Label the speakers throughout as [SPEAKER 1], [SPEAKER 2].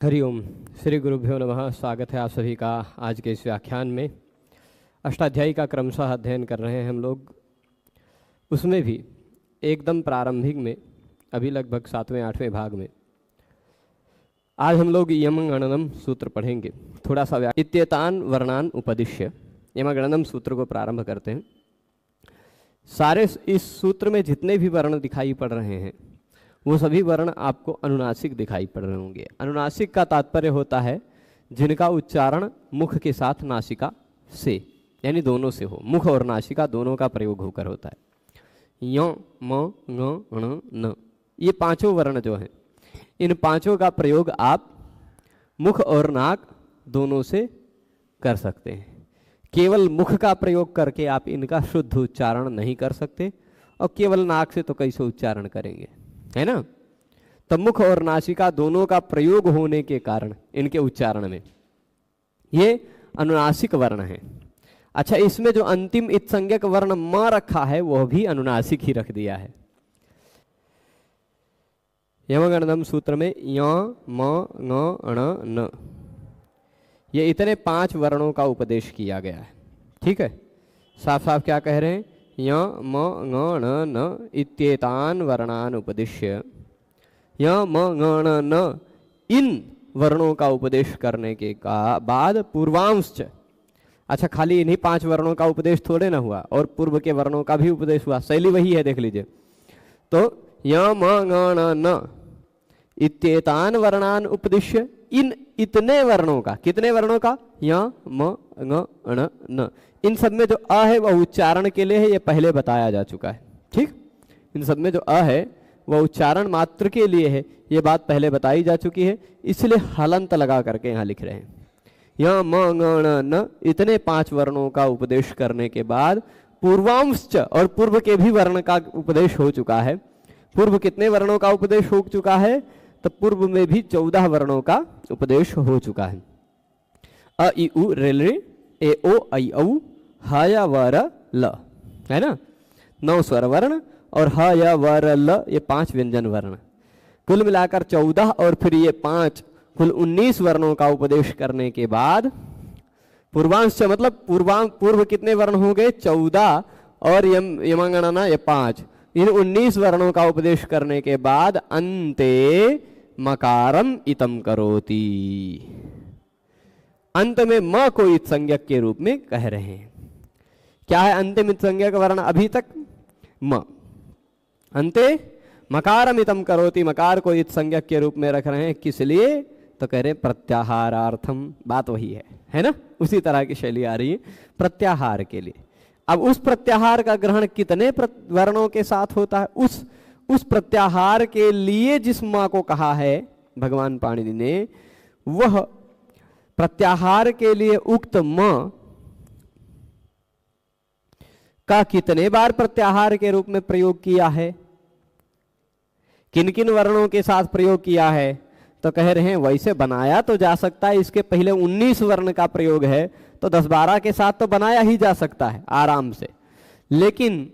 [SPEAKER 1] हरिओम। श्री गुरुभ्यो नमः। स्वागत है आप सभी का आज के इस व्याख्यान में। अष्टाध्यायी का क्रमशः अध्ययन कर रहे हैं हम लोग। उसमें भी एकदम प्रारंभिक में अभी लगभग 7वें 8वें भाग में आज हम लोग यमगणनम सूत्र पढ़ेंगे। थोड़ा सा इत्येतान वर्णान उपदिश्य यमगणनम सूत्र को प्रारंभ करते हैं। सारे इस सूत्र में जितने भी वर्ण दिखाई पड़ रहे हैं वो सभी वर्ण आपको अनुनासिक दिखाई पड़ रहे होंगे। अनुनासिक का तात्पर्य होता है जिनका उच्चारण मुख के साथ नासिका से यानी दोनों से हो। मुख और नासिका दोनों का प्रयोग होकर होता है। य म ङ ण न ये पांचों वर्ण जो हैं, इन पांचों का प्रयोग आप मुख और नाक दोनों से कर सकते हैं। केवल मुख का प्रयोग करके आप इनका शुद्ध उच्चारण नहीं कर सकते और केवल नाक से तो कैसे उच्चारण करेंगे, है ना। तो मुख और नासिका दोनों का प्रयोग होने के कारण इनके उच्चारण में ये अनुनासिक वर्ण है। अच्छा, इसमें जो अंतिम इत्संज्ञक वर्ण म रखा है वह भी अनुनासिक ही रख दिया है। यमगणनम सूत्र में य म ङ ण न ये इतने 5 वर्णों का उपदेश किया गया है। ठीक है, साफ साफ क्या कह रहे हैं? य म ङ ण न इत्येतान वर्णान उपदिश्य। य म ङ ण न इन वर्णों का उपदेश करने के बाद पूर्वांश। अच्छा, खाली इन्हीं 5 वर्णों का उपदेश थोड़े ना हुआ, और पूर्व के वर्णों का भी उपदेश हुआ। शैली वही है, देख लीजिए। तो य म ङ ण न इत्येतान वर्णान उपदिश्य, इन इतने वर्णों का, कितने वर्णों का? य म ङ ण न। इन सब में जो अ है वह उच्चारण के लिए है, ये पहले बताया जा चुका है। ठीक, इन सब में जो अ है वह उच्चारण मात्र के लिए है, ये बात पहले बताई जा चुकी है। इसलिए हलंत लगा करके यहाँ लिख रहे हैं। य म ङ ण न इतने 5 वर्णों का उपदेश करने के बाद पूर्वांश और पूर्व के भी वर्ण का उपदेश हो चुका है। पूर्व कितने वर्णों का उपदेश हो चुका है? तो पूर्व में भी 14 वर्णों का उपदेश हो चुका है। अ इ उ रे रे ए ओ ऐ औ ह य व र ल, है ना। 9 स्वर वर्ण और ह य व र ल ये 5 व्यंजन वर्ण, कुल मिलाकर 14 और फिर ये 5 कुल 19 वर्णों का उपदेश करने के बाद पूर्वांश मतलब पूर्व कितने वर्ण हो गए? 14 और यमगणना ये 5, इन 19 वर्णों का उपदेश करने के बाद अन्ते मकारम इतम करोति, अंत में म को इत्संज्ञक के रूप में कह रहे हैं। क्या है अंतिम इत्संज्ञक वर्ण? अभी तक म। अंते मकारमितम करोति, मकार को इत्संज्ञक के रूप में रख रहे हैं। किस लिए? तो कह रहे हैं प्रत्याहारार्थम। बात वही है ना। उसी तरह की शैली आ रही है प्रत्याहार के लिए। अब उस प्रत्याहार का ग्रहण कितने वर्णों के साथ होता है? उस प्रत्याहार के लिए जिस माँ को कहा है भगवान पाणिनि ने, वह प्रत्याहार के लिए उक्त म का कितने बार प्रत्याहार के रूप में प्रयोग किया है, किन किन वर्णों के साथ प्रयोग किया है? तो कह रहे हैं वैसे बनाया तो जा सकता है, इसके पहले 19 वर्ण का प्रयोग है तो 10-12 के साथ तो बनाया ही जा सकता है आराम से, लेकिन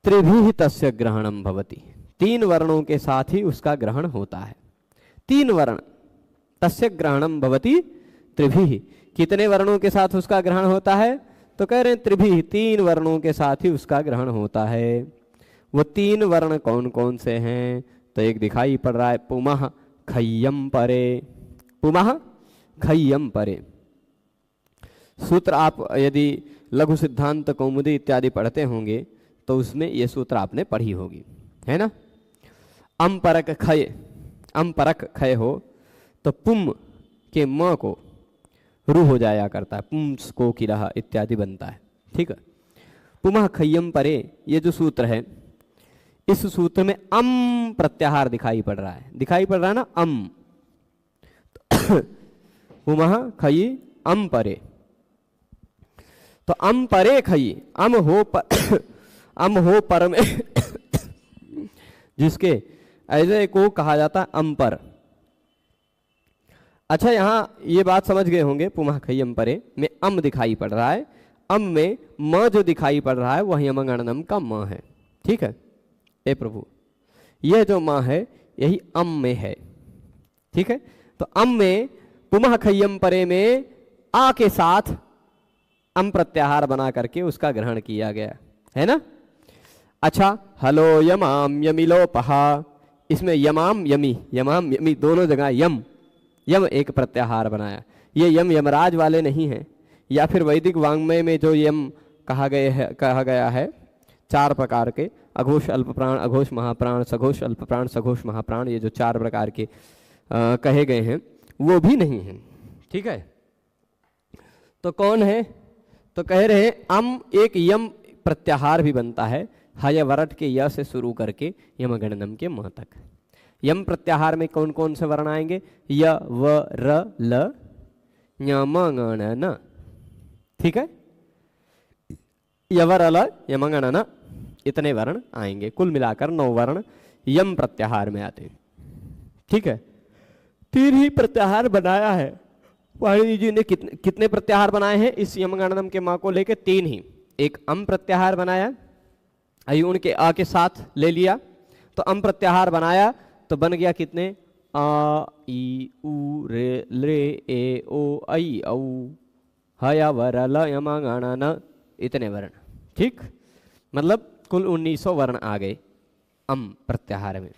[SPEAKER 1] त्रिभिः तस्य ग्रहणम भवति, 3 वर्णों के साथ ही उसका ग्रहण होता है। 3 वर्ण तस्य ग्रहणम भवति त्रिभिः, कितने वर्णों के साथ उसका ग्रहण होता है? तो कह रहे हैं त्रिभिः, 3 वर्णों के साथ ही उसका ग्रहण होता है। वो 3 वर्ण कौन कौन से हैं? तो एक दिखाई पड़ रहा है पुमः खय्यम परे। पुमः खय्यम परे सूत्र आप यदि लघु सिद्धांत कौमुदी इत्यादि पढ़ते होंगे तो उसमें ये सूत्र आपने पढ़ी होगी, है ना। अम्परक खय, अम्परक खय हो तो पुम के म को रू हो जाया करता है, पुम्स को किरह इत्यादि बनता है। ठीक है, पुमः खय्यम परे ये जो सूत्र है, इस सूत्र में अम प्रत्याहार दिखाई पड़ रहा है। दिखाई पड़ रहा है ना अम। पुमः खयि अम परे, तो अम परे खयि, अम हो पर में जिसके ऐसे को कहा जाता है अम पर। अच्छा, यहाँ ये बात समझ गए होंगे, पुमः खय्यम परे में अम दिखाई पड़ रहा है। अम में म जो दिखाई पड़ रहा है वह यमगणनम का म है। ठीक है, ए प्रभु, यह जो माँ है यही अम में है। ठीक है, तो अम में पुमः खय्यम परे में आ के साथ अम प्रत्याहार बना करके उसका ग्रहण किया गया है ना। अच्छा, हलो यमाम यमिलोपहा, इसमें यमाम यमी दोनों जगह यम एक प्रत्याहार बनाया। ये यम यमराज वाले नहीं हैं, या फिर वैदिक वाङ्मय में जो यम कहा गया है 4 प्रकार के, अघोष अल्प प्राण, अघोष महाप्राण, सघोष अल्प प्राण, सघोष महाप्राण, ये जो 4 प्रकार के कहे गए हैं वो भी नहीं हैं। ठीक है, तो कौन है, तो कह रहे हैं अम एक यम प्रत्याहार भी बनता है, हय वरट के य से शुरू करके यमगणनम के म तक। यम प्रत्याहार में कौन कौन से वर्ण आएंगे, य व र ल यम गण न। ठीक है, यवर ल यम गण न, इतने वर्ण आएंगे, कुल मिलाकर 9 वर्ण यम प्रत्याहार में आते हैं। ठीक है, 3 ही प्रत्याहार बनाया है पाणिनि जी ने। कितने प्रत्याहार बनाए हैं इस यमगणनम के माँ को लेके? 3 ही। एक अम प्रत्याहार बनाया, अयुण के आ के साथ ले लिया, तो अम प्रत्याहार बनाया तो बन गया कितने, आ ई उ रे ले ए ओ ऐ औ हय वर ल यम गण न, इतने वर्ण। ठीक, मतलब कुल 1900 वर्ण आ गए अम प्रत्याहार में।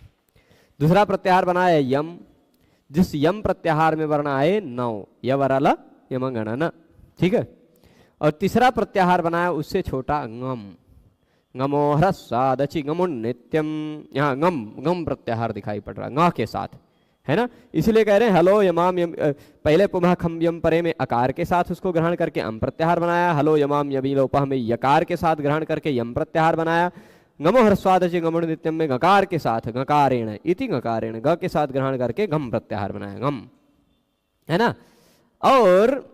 [SPEAKER 1] दूसरा प्रत्याहार बनाया यम, जिस यम प्रत्याहार में वर्ण आए 9, य वर ल यम गण न। ठीक है, और तीसरा प्रत्याहार बनाया उससे छोटा गम, गमो ह्रस्वादचि गमुन नित्यम, यहाँ गम प्रत्याहार दिखाई पड़ रहा ग के साथ, है ना। इसलिए कह रहे हैं हलो यमाम यम, पहले पुमः खम यम परे में अकार के साथ उसको ग्रहण करके अम प्रत्याहार बनाया, हलो यमाम यमीलोपह में यकार के साथ ग्रहण करके यम प्रत्याहार बनाया, गमो ह्रस्वादचि गमुन नित्यम में गकार के साथ गकारेण इति गकारेण ग के साथ ग्रहण करके गम प्रत्याहार बनाया, गम, है ना। और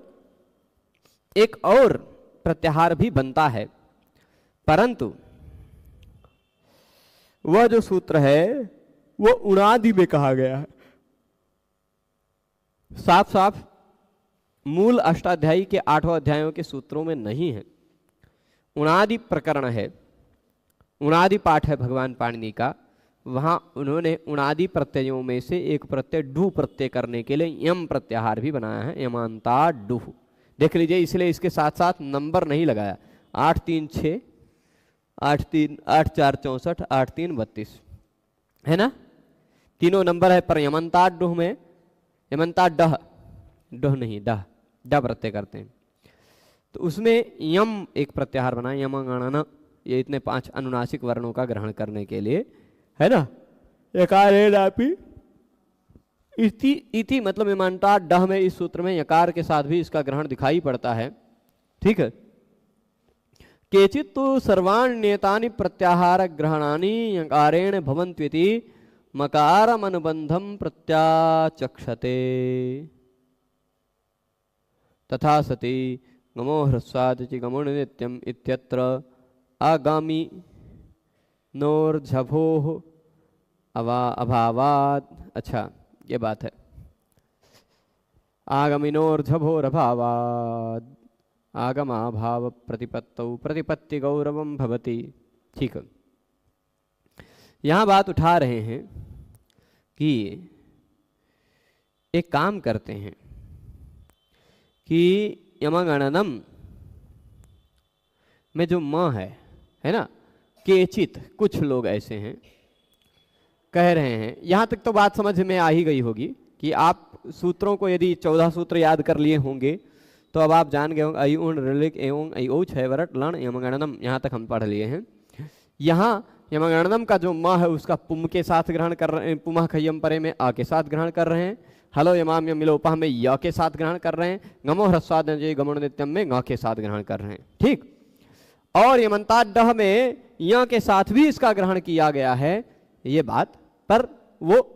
[SPEAKER 1] एक और प्रत्याहार भी बनता है, परंतु वह जो सूत्र है वो उणादि में कहा गया है। साफ साफ मूल अष्टाध्यायी के 8 अध्यायों के सूत्रों में नहीं है, उणादि प्रकरण है, उणादि पाठ है भगवान पाणिनि का। वहां उन्होंने उणादि प्रत्ययों में से एक प्रत्यय डू प्रत्यय करने के लिए यम प्रत्याहार भी बनाया है, यमांता डू। देख लीजिए, इसलिए इसके साथ साथ नंबर नहीं लगाया, 8 3 6 8 3 8 4 64 8 3 32, है ना, तीनों नंबर है। पर यमंता डुह में यमंता डह, डुह नहीं डह, ड प्रत्यय करते हैं, तो उसमें यम एक प्रत्याहार बना, यम गणन, ये इतने 5 अनुनासिक वर्णों का ग्रहण करने के लिए, है ना। यकारेणापि इति मतलब यमंता डह में इस सूत्र में यकार के साथ भी इसका ग्रहण दिखाई पड़ता है। ठीक है, केचित् तो सर्वाण्येतानि प्रत्याहार ग्रहणानि यकारेण भवन्त्विति मकारम अनुबंधम प्रत्याचक्षते, तथा सति गमो ह्रस्वादचि गमुन नित्यम इत्यत्र आगामी नोर्झभोः अभावात्। अच्छा, ये बात है, आगमिनोर्झभोरभावात् आगमाभाव प्रतिपत्तौ प्रतिपत्ति गौरवम भवति। ठीक है, यहाँ बात उठा रहे हैं कि एक काम करते हैं कि यमगणनम में जो म है ना, केचित कुछ लोग ऐसे हैं कह रहे हैं, यहाँ तक तो बात समझ में आ ही गई होगी कि आप सूत्रों को यदि 14 सूत्र याद कर लिए होंगे तो अब आप जान गए होंगे अयुण ऋलिक एवं अयोच है वरट लण यमगणनम, यहाँ तक हम पढ़ लिए हैं। यहाँ यमगणनम का जो म है उसका पुम के साथ ग्रहण कर रहे हैं, पुमः खय्यम परे में आ के साथ ग्रहण कर रहे हैं, हलो यमाम यमिलोपह में य के साथ ग्रहण कर रहे हैं, गमो ह्रस्वादचि गमुन नित्यम में ग के साथ ग्रहण कर रहे हैं। ठीक, और यमंताडह में य के साथ भी इसका ग्रहण किया गया है, ये बात, पर वो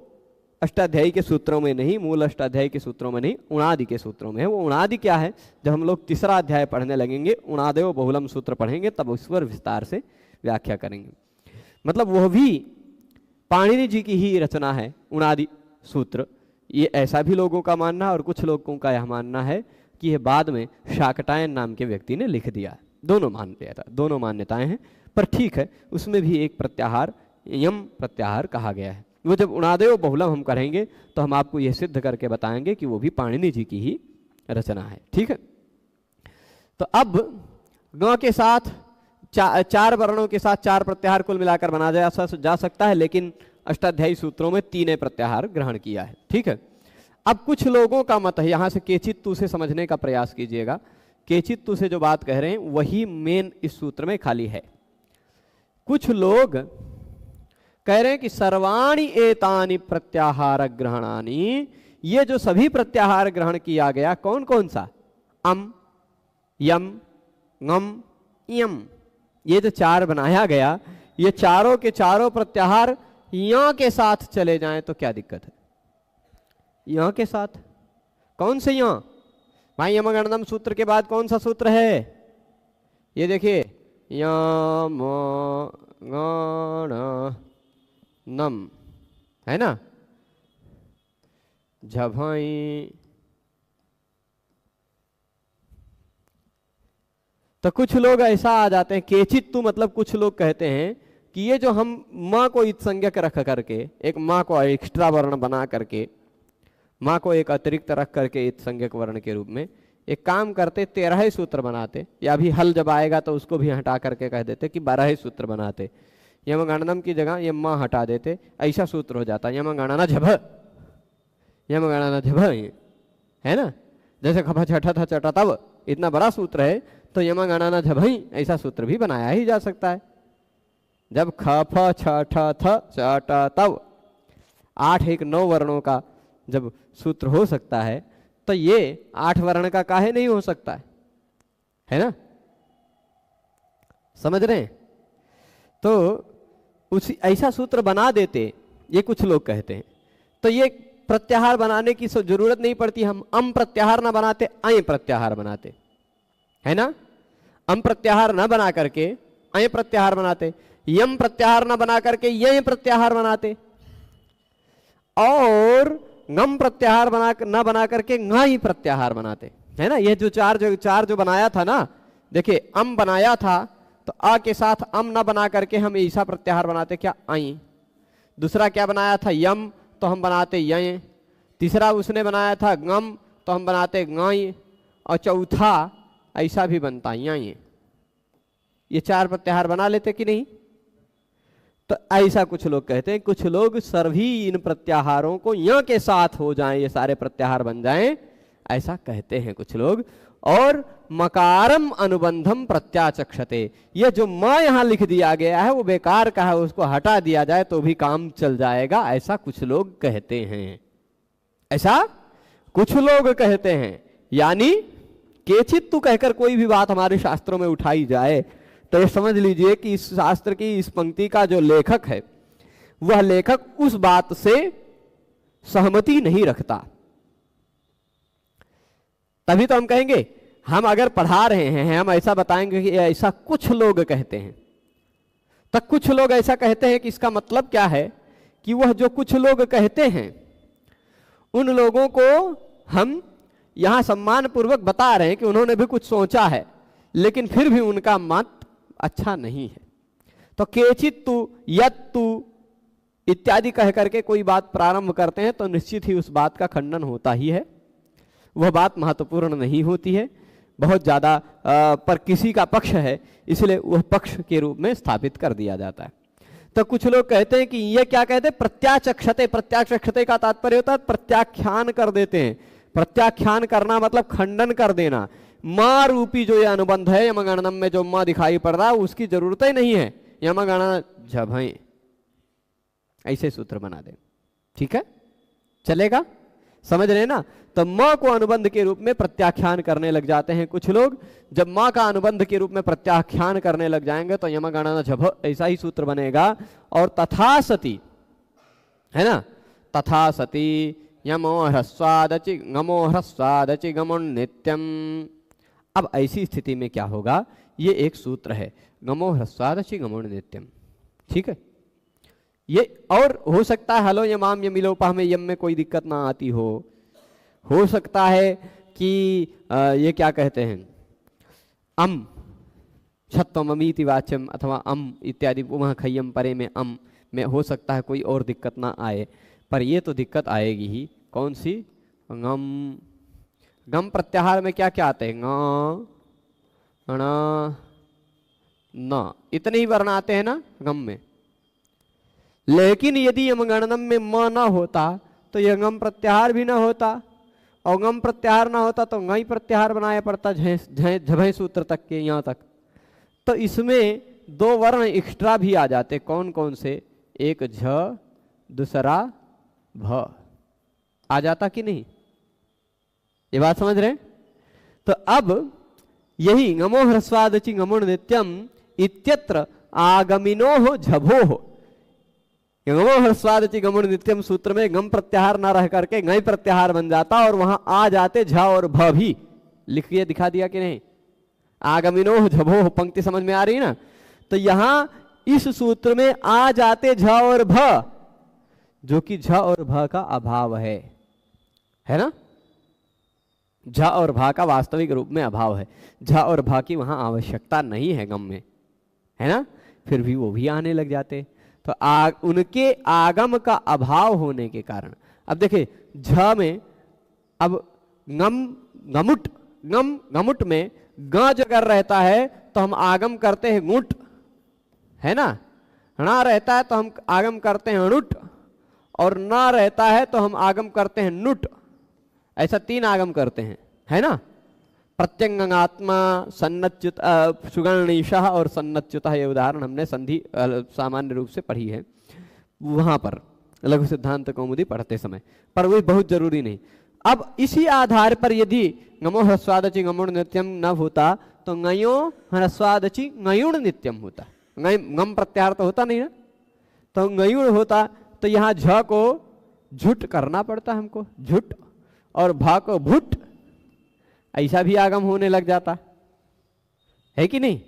[SPEAKER 1] अष्टाध्यायी के सूत्रों में नहीं, मूल अष्टाध्यायी के सूत्रों में नहीं, उणादि के सूत्रों में है। वो उणादि क्या है, जब हम लोग तीसरा अध्याय पढ़ने लगेंगे, उणादेव बहुलम सूत्र पढ़ेंगे, तब उस पर विस्तार से व्याख्या करेंगे। मतलब वह भी पाणिनि जी की ही रचना है उणादि सूत्र। ये ऐसा भी लोगों का मानना है और कुछ लोगों का यह मानना है कि यह बाद में शाकटायन नाम के व्यक्ति ने लिख दिया। दोनों मान्यताएं हैं, पर ठीक है, उसमें भी एक प्रत्याहार यम प्रत्याहार कहा गया है। वो जब उणादेय बहुलम हम करेंगे तो हम आपको यह सिद्ध करके बताएंगे कि वो भी पाणिनि जी की ही रचना है। ठीक है, तो अब ग के साथ चार वर्णों के साथ चार प्रत्याहार कुल मिलाकर बना जा सकता है, लेकिन अष्टाध्यायी सूत्रों में तीन प्रत्याहार ग्रहण किया है। ठीक है, अब कुछ लोगों का मत है, यहां से केचित्तु से समझने का प्रयास कीजिएगा। केचित्तु से जो बात कह रहे हैं वही मेन इस सूत्र में खाली है। कुछ लोग कह रहे हैं कि सर्वाणि एतानि प्रत्याहार ग्रहणानि, ये जो सभी प्रत्याहार ग्रहण किया गया कौन कौन सा, अम यम ngम यम, ये जो चार बनाया गया, ये चारों के चारों प्रत्याहार या के साथ चले जाएं तो क्या दिक्कत है। या के साथ कौन से या भाई, यमगणनम सूत्र के बाद कौन सा सूत्र है, ये देखिए यम गणनम है ना, झभाई। तो कुछ लोग ऐसा आ जाते हैं, केचित्तु मतलब कुछ लोग कहते हैं कि ये जो हम माँ को इत संज्ञक रख करके, एक माँ को एक्स्ट्रा वर्ण बना करके, माँ को एक अतिरिक्त रख करके इत संज्ञक वर्ण के रूप में एक काम करते, 13 ही सूत्र बनाते, या भी हल जब आएगा तो उसको भी हटा करके कह देते कि 12 ही सूत्र बनाते। यमगणनम की जगह ये माँ हटा देते, ऐसा सूत्र हो जाता यमगणना झभ, यमगणना झभ, है ना। जैसे खफा छठा था चटा तब, इतना बड़ा सूत्र है तो यमगणना झभई ऐसा सूत्र भी बनाया ही जा सकता है। जब खफ छठ थ चट तब 8 1 9 वर्णों का जब सूत्र हो सकता है तो ये 8 वर्ण का काहे नहीं हो सकता है ना, समझ रहे हैं। तो उसी ऐसा सूत्र बना देते, ये कुछ लोग कहते हैं। तो ये प्रत्याहार बनाने की जरूरत नहीं पड़ती, हम अम प्रत्याहार ना बनाते, अय प्रत्याहार बनाते, है ना। अम प्रत्याहार न बना करके अय प्रत्याहार बनाते, यम प्रत्याहार न बना करके यय प्रत्याहार बनाते, और ngम प्रत्याहार न बना करके ngई प्रत्याहार बनाते, है ना। ये जो चार जो बनाया था ना, देखिए अम बनाया था तो अ के साथ अम न बना करके हम ऐसा प्रत्याहार बनाते क्या, अय। दूसरा क्या बनाया था, यम, तो हम बनाते यय। तीसरा उसने बनाया था ngम, तो हम बनाते ngई। और चौथा ऐसा भी बनता यय। ये 4 प्रत्याहार बना लेते कि नहीं। तो ऐसा कुछ लोग कहते हैं, कुछ लोग सभी इन प्रत्याहारों को य के साथ हो जाएं, ये सारे प्रत्याहार बन जाएं, ऐसा कहते हैं कुछ लोग। और मकारम अनुबंधम प्रत्याचक्षते, ये जो म यहां लिख दिया गया है वो बेकार का है, उसको हटा दिया जाए तो भी काम चल जाएगा, ऐसा कुछ लोग कहते हैं, ऐसा कुछ लोग कहते हैं। यानी केचित्तु कहकर कोई भी बात हमारे शास्त्रों में उठाई जाए तो ये समझ लीजिए कि इस शास्त्र की इस पंक्ति का जो लेखक है वह लेखक उस बात से सहमति नहीं रखता। तभी तो हम कहेंगे, हम अगर पढ़ा रहे हैं हम ऐसा बताएंगे कि ऐसा कुछ लोग कहते हैं, तब कुछ लोग ऐसा कहते हैं कि इसका मतलब क्या है कि वह जो कुछ लोग कहते हैं उन लोगों को हम यहां सम्मान पूर्वक बता रहे हैं कि उन्होंने भी कुछ सोचा है, लेकिन फिर भी उनका मत अच्छा नहीं है। तो केचित्तु यत्तु इत्यादि कह करके कोई बात प्रारंभ करते हैं तो निश्चित ही उस बात का खंडन होता ही है, वह बात महत्वपूर्ण नहीं होती है बहुत ज्यादा, पर किसी का पक्ष है इसलिए वह पक्ष के रूप में स्थापित कर दिया जाता है। तो कुछ लोग कहते हैं कि ये क्या कहते हैं, प्रत्याचक्षते। प्रत्याचक्षते का तात्पर्य होता है प्रत्याख्यान कर देते हैं। प्रत्याख्यान करना मतलब खंडन कर देना। माँ रूपी जो ये अनुबंध है यमगणनम में जो माँ दिखाई पड़ रहा है उसकी जरूरत ही नहीं है, यमगणना झभई ऐसे सूत्र बना दे, ठीक है, चलेगा, समझ रहे ना। तो माँ को अनुबंध के रूप में प्रत्याख्यान करने लग जाते हैं कुछ लोग। जब माँ का अनुबंध के रूप में प्रत्याख्यान करने लग जाएंगे तो यमगणना झभ ऐसा ही सूत्र बनेगा। और तथा सती, है ना, तथा सती यमो ह्रस्वादचि गमो ह्रस्वादचि गमो नित्यम। अब ऐसी स्थिति में क्या होगा, ये एक सूत्र है गमो ह्रस्वादचि गमो नित्यम, ठीक है। ये और हो सकता है हलो यमाम यमिलोपा में यम में कोई दिक्कत ना आती हो सकता है कि ये क्या कहते हैं अम छत्वमीति वाच्यम अथवा अम इत्यादि पुमः खय्यम परे में अम में हो सकता है कोई और दिक्कत ना आए, पर ये तो दिक्कत आएगी ही। कौन सी? गम। गम प्रत्याहार में क्या क्या आते हैं? ङ, ण, न, इतने ही वर्ण आते हैं ना गम में। लेकिन यदि यमगणनम में म ना होता तो यह गम प्रत्याहार भी ना होता, और गम प्रत्याहार ना होता तो गई प्रत्याहार बनाया पड़ता झभय सूत्र तक के यहाँ तक। तो इसमें दो वर्ण एक्स्ट्रा भी आ जाते। कौन कौन से? एक झ, दूसरा भ आ जाता कि नहीं? ये बात समझ रहे हैं? तो अब यही गमो ह्रस्वादचि गमुण नित्यम इत्यत्र आगमिनो हो झभो हो, गमो ह्रस्वादचि गमुण नित्यम सूत्र में गम प्रत्याहार ना रह करके गई प्रत्याहार बन जाता और वहां आ जाते झ और भ भी। लिखिए, दिखा दिया कि नहीं? आगमिनो हो झभो हो, पंक्ति समझ में आ रही ना? तो यहां इस सूत्र में आ जाते झ और भ, जो कि झ और भ का अभाव है ना? झ और भा का वास्तविक रूप में अभाव है। झ और भा की वहां आवश्यकता नहीं है गम में, है ना? फिर भी वो भी आने लग जाते। तो उनके आगम का अभाव होने के कारण, अब देखिए झ में अब गमुट में ग अगर रहता है तो हम आगम करते हैं गुट, है ना? णा रहता है तो हम आगम करते हैं णुट, और ना रहता है तो हम आगम करते हैं नुट। ऐसा तीन आगम करते हैं, है ना? प्रत्यंगात्मा, सन्नच्युत, सुगणनीशः और सन्नच्युतः, ये उदाहरण हमने संधि सामान्य रूप से पढ़ी है वहां पर लघु सिद्धांत कौमुदी पढ़ते समय, पर वो बहुत जरूरी नहीं। अब इसी आधार पर यदि गमो ह्रस्वादचि गमुण नित्यम न होता तो गयो ह्रस्वादचि गयुण नित्यम होता। गम प्रत्याहार तो होता नहीं ना, तो गयुण होता तो यहाँ झ को झुट करना पड़ता हमको, झुट, और भा को भुट, ऐसा भी आगम होने लग जाता है कि नहीं?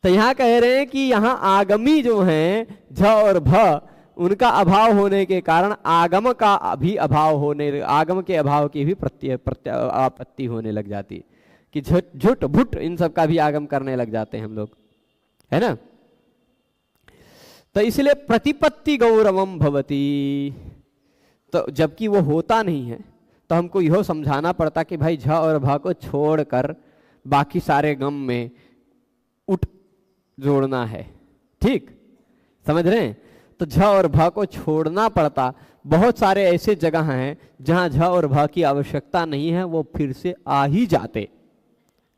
[SPEAKER 1] तो यहां कह रहे हैं कि यहां आगमी जो हैं झ और भ, उनका अभाव होने के कारण आगम का भी अभाव होने, आगम के अभाव की भी आपत्ति होने लग जाती कि झुट भुट इन सब का भी आगम करने लग जाते हैं हम लोग, है ना? तो इसलिए प्रतिपत्ति गौरवम भवती, तो जबकि वो होता नहीं है तो हमको यह समझाना पड़ता कि भाई झ और भा को छोड़कर बाकी सारे गम में उठ जोड़ना है। ठीक समझ रहे हैं? तो झ और भा को छोड़ना पड़ता। बहुत सारे ऐसे जगह हैं जहां झ और भा की आवश्यकता नहीं है, वो फिर से आ ही जाते,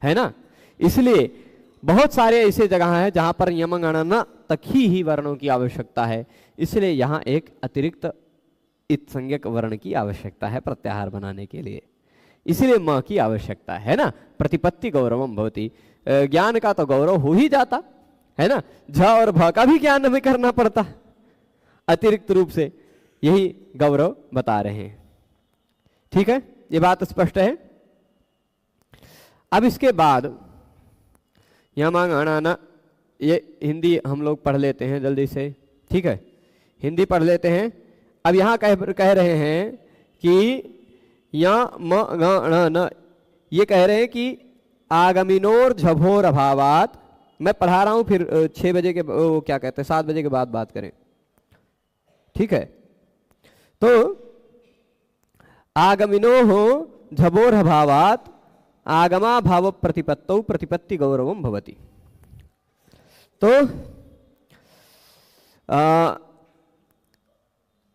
[SPEAKER 1] है ना? इसलिए बहुत सारे ऐसे जगह हैं जहां पर यमगणना तक ही वर्णों की आवश्यकता है, इसलिए यहां एक अतिरिक्त इत संज्ञक वर्ण की आवश्यकता है प्रत्याहार बनाने के लिए, इसलिए म की आवश्यकता है ना? प्रतिपत्ति गौरवम भवति, ज्ञान का तो गौरव हो ही जाता है ना? झ और भ का भी ज्ञान हमें करना पड़ता अतिरिक्त रूप से, यही गौरव बता रहे हैं। ठीक है, ये बात स्पष्ट है। अब इसके बाद यमगणना, ये हिंदी हम लोग पढ़ लेते हैं जल्दी से, ठीक है? हिंदी पढ़ लेते हैं। अब यहाँ कह रहे हैं कि यमगणना, ये कह रहे हैं कि आगमिनोर झभोर अभावात, मैं पढ़ा रहा हूँ, फिर 6 बजे के क्या कहते हैं 7 बजे के बाद बात करें, ठीक है? तो आगमिनो हो झभोर अभावात आगमा भाव प्रतिपत्तौ प्रतिपत्ति गौरवम भवति। तो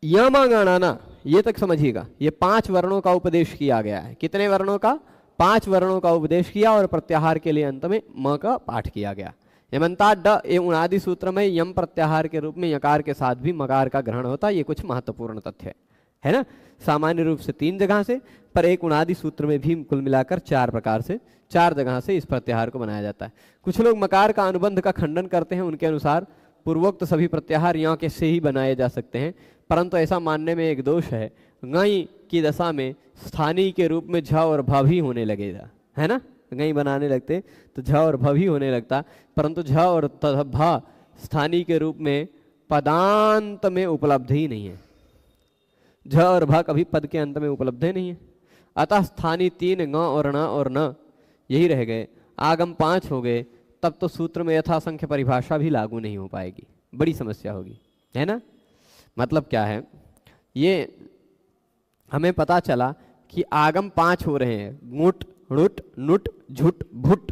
[SPEAKER 1] यमगणना, ये तक समझिएगा, ये 5 वर्णों का उपदेश किया गया है। कितने वर्णों का? 5 वर्णों का उपदेश किया और प्रत्याहार के लिए अंत में म का पाठ किया गया। यमंता ड ए उणादि सूत्र में यम प्रत्याहार के रूप में यकार के साथ भी मकार का ग्रहण होता है। ये कुछ महत्वपूर्ण तथ्य है ना? सामान्य रूप से 3 जगह से, पर एक उणादि सूत्र में भी कुल मिलाकर 4 प्रकार से, 4 जगह से इस प्रत्याहार को बनाया जाता है। कुछ लोग मकार का अनुबंध का खंडन करते हैं, उनके अनुसार पूर्वोक्त सभी प्रत्याहार यहाँ के से ही बनाए जा सकते हैं, परंतु ऐसा मानने में एक दोष है। गई की दशा में स्थानीय के रूप में झ और भ भी होने लगेगा, है ना? गई बनाने लगते तो झ और भ भी होने लगता, परंतु झ और भ स्थानीय के रूप में पदांत में उपलब्ध ही नहीं है। झ और भ कभी पद के अंत में उपलब्ध ही नहीं है। अतः स्थानीय 3 ग और न यही रह गए, आगम 5 हो गए, तब तो सूत्र में यथासंख्य परिभाषा भी लागू नहीं हो पाएगी, बड़ी समस्या होगी, है ना। मतलब क्या है, ये हमें पता चला कि आगम 5 हो रहे हैं, गुट णुट नुट झुट भुट,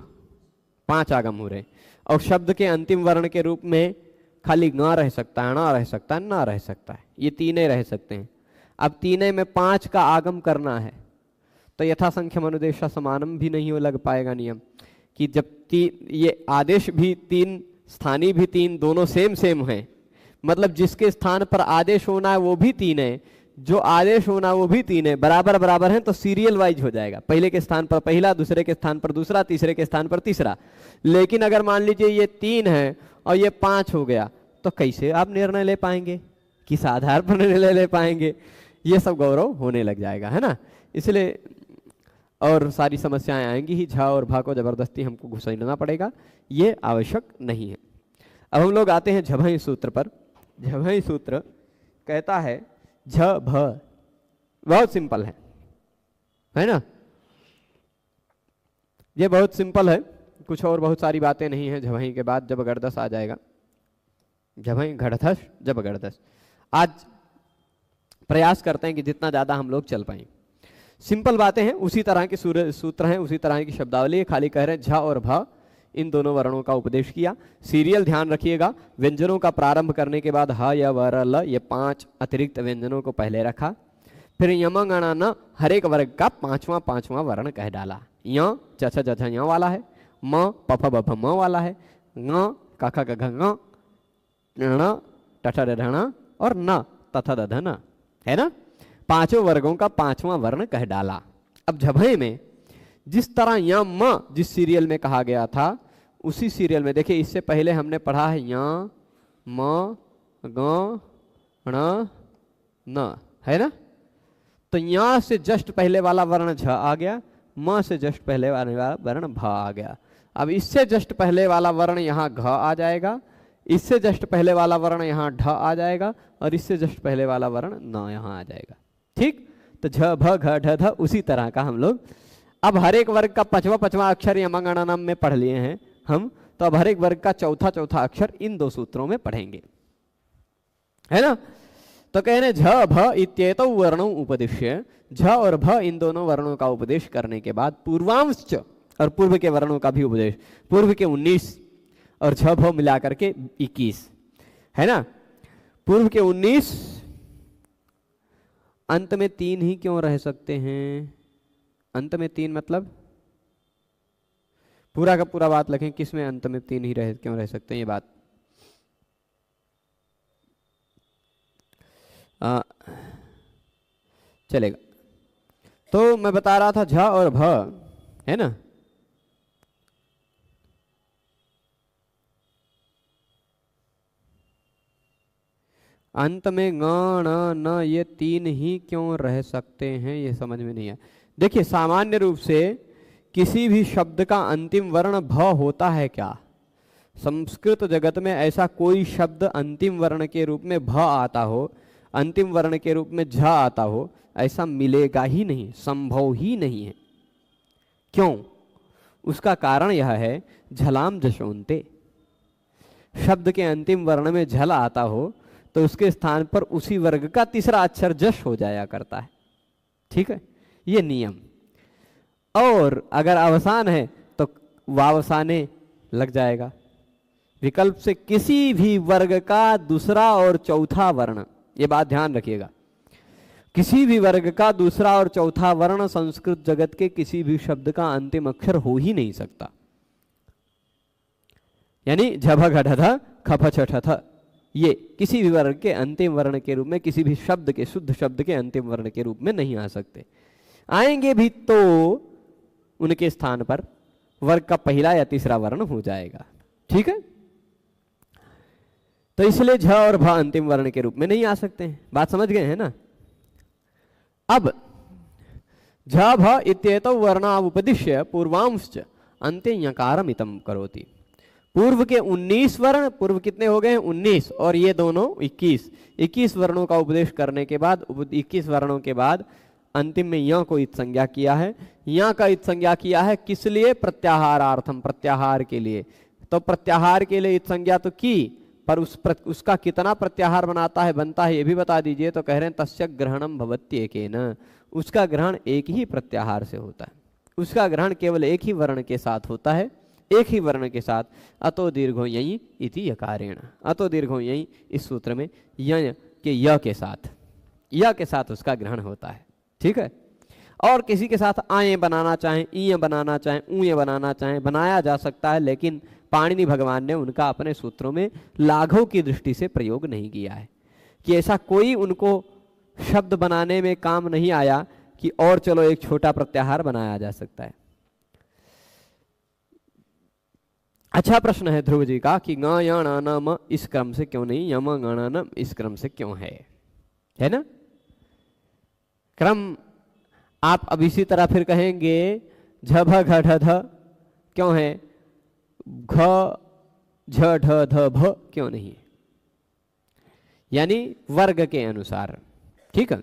[SPEAKER 1] 5 आगम हो रहे हैं। और शब्द के अंतिम वर्ण के रूप में खाली ग रह सकता है, ण रह सकता है, न रह सकता है, ये तीनों रह सकते हैं। अब तीनों में 5 का आगम करना है तो यथासंख्यम अनुदेशा समानम भी नहीं हो लग पाएगा नियम कि जब ये आदेश भी 3 स्थानीय भी 3 दोनों सेम सेम हैं, मतलब जिसके स्थान पर आदेश होना है वो भी 3 है, जो आदेश होना वो भी 3 है, बराबर बराबर हैं तो सीरियल वाइज हो जाएगा, पहले के स्थान पर पहला, दूसरे के स्थान पर दूसरा, तीसरे के स्थान पर तीसरा। लेकिन अगर मान लीजिए ये 3 है और ये 5 हो गया तो कैसे आप निर्णय ले पाएंगे, किस आधार पर निर्णय ले पाएंगे, ये सब गौरव होने लग जाएगा, है ना। इसलिए और सारी समस्याएं आएंगी ही, झ और भा को जबरदस्ती हमको घुसेड़ना पड़ेगा, ये आवश्यक नहीं है। अब हम लोग आते हैं झभई सूत्र पर। झभई सूत्र कहता है झ भ, बहुत सिंपल है ना, ये बहुत सिंपल है, कुछ और बहुत सारी बातें नहीं है। झभई के बाद जब गड़दस आ जाएगा, झभई घड़धस जब गड़दस। आज प्रयास करते हैं कि जितना ज्यादा हम लोग चल पाए। सिंपल बातें हैं, उसी तरह के सूत्र हैं, उसी तरह की शब्दावली है, खाली कह रहे हैं झ और भ इन दोनों वर्णों का उपदेश किया। सीरियल ध्यान रखिएगा, व्यंजनों का प्रारंभ करने के बाद ह या व र ल ये 5 अतिरिक्त व्यंजनों को पहले रखा, फिर यम गण न हर एक वर्ग का 5वां वर्ण कह डाला। य च छ ज झ य वाला है, म प फ ब भ म वाला है, ङ क ख ग घ ङ, ण ट ठ ड ढ ण और न त थ द ध न, है ना। 5 वर्गों का 5वां वर्ण कह डाला। अब झभई में जिस तरह य म जिस सीरियल में कहा गया था उसी सीरियल में देखिए, इससे पहले हमने पढ़ा है य म ग ण न, है ना। तो य से जस्ट पहले वाला वर्ण झ आ गया, म से जस्ट पहले वाला वर्ण भ आ गया। अब इससे जस्ट पहले वाला वर्ण यहाँ घ आ जाएगा, इससे जस्ट पहले वाला वर्ण यहाँ ढ आ जाएगा और इससे जस्ट पहले वाला वर्ण न यहाँ आ जाएगा। ठीक, तो झ भ घ ढ ध उसी तरह का हम लोग अब हर एक वर्ग का 5वां अक्षर यमगणनम में पढ़ लिए हैं हम, तो अब हर एक वर्ग का चौथा अक्षर इन 2 सूत्रों में पढ़ेंगे, है ना। तो कह रहे झ भ इत्येतौ वर्णौ उपदिश्य, झ और भ इन दोनों वर्णों का उपदेश करने के बाद पूर्वांश और पूर्व के वर्णों का भी उपदेश, पूर्व के 19 और झ भ मिला करके 21, है ना। पूर्व के 19, अंत में 3 ही क्यों रह सकते हैं, अंत में 3 मतलब पूरा का पूरा बात लिखें, किसमें अंत में 3 ही क्यों रह सकते हैं, ये बात चलेगा। तो मैं बता रहा था झ और भ, है ना। अंत में ङ ण न ये 3 ही क्यों रह सकते हैं, ये समझ में नहीं आया। देखिए सामान्य रूप से किसी भी शब्द का अंतिम वर्ण भ होता है क्या, संस्कृत जगत में ऐसा कोई शब्द अंतिम वर्ण के रूप में भ आता हो, अंतिम वर्ण के रूप में झ आता हो, ऐसा मिलेगा ही नहीं, संभव ही नहीं है। क्यों? उसका कारण यह है झलाम जशोंते, शब्द के अंतिम वर्ण में झल आता हो तो उसके स्थान पर उसी वर्ग का तीसरा अक्षर जश हो जाया करता है, ठीक है, ये नियम। और अगर अवसान है तो वावसाने लग जाएगा। विकल्प से किसी भी वर्ग का दूसरा और चौथा वर्ण, ये बात ध्यान रखिएगा, किसी भी वर्ग का दूसरा और चौथा वर्ण संस्कृत जगत के किसी भी शब्द का अंतिम अक्षर हो ही नहीं सकता। यानी झभ घढ खफ छठ, ये किसी भी वर्ग के अंतिम वर्ण के रूप में, किसी भी शब्द के, शुद्ध शब्द के अंतिम वर्ण के रूप में नहीं आ सकते। आएंगे भी तो उनके स्थान पर वर्ग का पहला या तीसरा वर्ण हो जाएगा, ठीक है। तो इसलिए झ और भ अंतिम वर्ण के रूप में नहीं आ सकते हैं, बात समझ गए हैं ना। अब झ भ इत्येतौ वर्णा उपदिश्य पूर्वांश अन्ते यकारम इतम करोति। पूर्व के 19 वर्ण, पूर्व कितने हो गए हैं 19, और ये दोनों 21 वर्णों का उपदेश करने के बाद, 21 वर्णों के बाद अंतिम में य को इत संज्ञा किया है। य का इत संज्ञा किया है किस लिए? प्रत्याहारार्थम, प्रत्याहार के लिए। तो प्रत्याहार के लिए इत संज्ञा तो की, पर उसका कितना प्रत्याहार बनता है ये भी बता दीजिए। तो कह रहे हैं तस्य ग्रहणम भवत्येकेन, उसका ग्रहण एक ही प्रत्याहार से होता है, उसका ग्रहण केवल एक ही वर्ण के साथ होता है, एक ही वर्ण के साथ। अतो दीर्घो यई इति यकारेण, अतो दीर्घो यई इस सूत्र में य के य के साथ उसका ग्रहण होता है। ठीक है। और किसी के साथ आए बनाना चाहें, ईय बनाना चाहें, ऊय बनाना चाहें, बनाया जा सकता है, लेकिन पाणिनि भगवान ने उनका अपने सूत्रों में लाघव की दृष्टि से प्रयोग नहीं किया है, कि ऐसा कोई उनको शब्द बनाने में काम नहीं आया कि और चलो एक छोटा प्रत्याहार बनाया जा सकता है। अच्छा प्रश्न है ध्रुव जी का कि ङ य ण न म इस क्रम से क्यों नहीं, यम गण न इस क्रम से क्यों है ना। क्रम आप अब इसी तरह फिर कहेंगे झ भ घ ढ ध क्यों है, घ झ ढ ध भ क्यों नहीं, यानी वर्ग के अनुसार। ठीक है।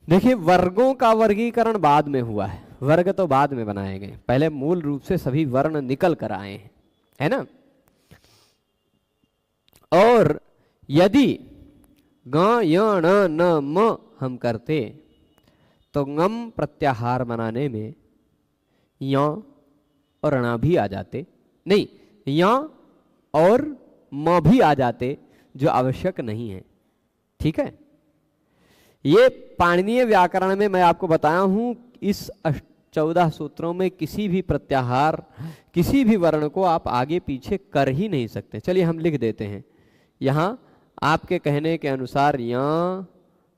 [SPEAKER 1] देखिए वर्गों का वर्गीकरण बाद में हुआ है, वर्ग तो बाद में बनाए गए, पहले मूल रूप से सभी वर्ण निकल कर आए हैं, है ना। और यदि ग य ण न म हम करते तो ngम प्रत्याहार बनाने में य और ण भी आ जाते, नहीं य और म भी आ जाते, जो आवश्यक नहीं है। ठीक है। ये पाणिनीय व्याकरण में मैं आपको बताया हूं, इस 14 सूत्रों में किसी भी प्रत्याहार, किसी भी वर्ण को आप आगे पीछे कर ही नहीं सकते। चलिए हम लिख देते हैं यहां आपके कहने के अनुसार य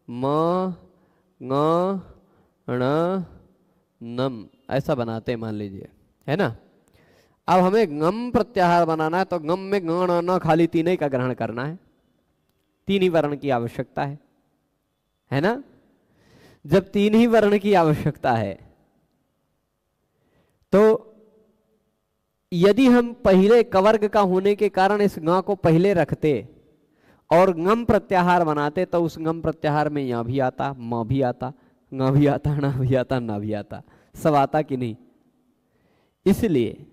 [SPEAKER 1] म ङ ण नम ऐसा बनाते मान लीजिए, है ना। अब हमें ngम प्रत्याहार बनाना है तो ngम में ङ ण न खाली तीन ही का ग्रहण करना है, तीन ही वर्ण की आवश्यकता है ना। जब तीन ही वर्ण की आवश्यकता है तो यदि हम पहले कवर्ग का होने के कारण इस ङ को पहले रखते और ngम प्रत्याहार बनाते तो उस ngम प्रत्याहार में य भी आता, म भी आता, ङ भी आता, ण भी आता, न भी आता, सब आता कि नहीं। इसलिए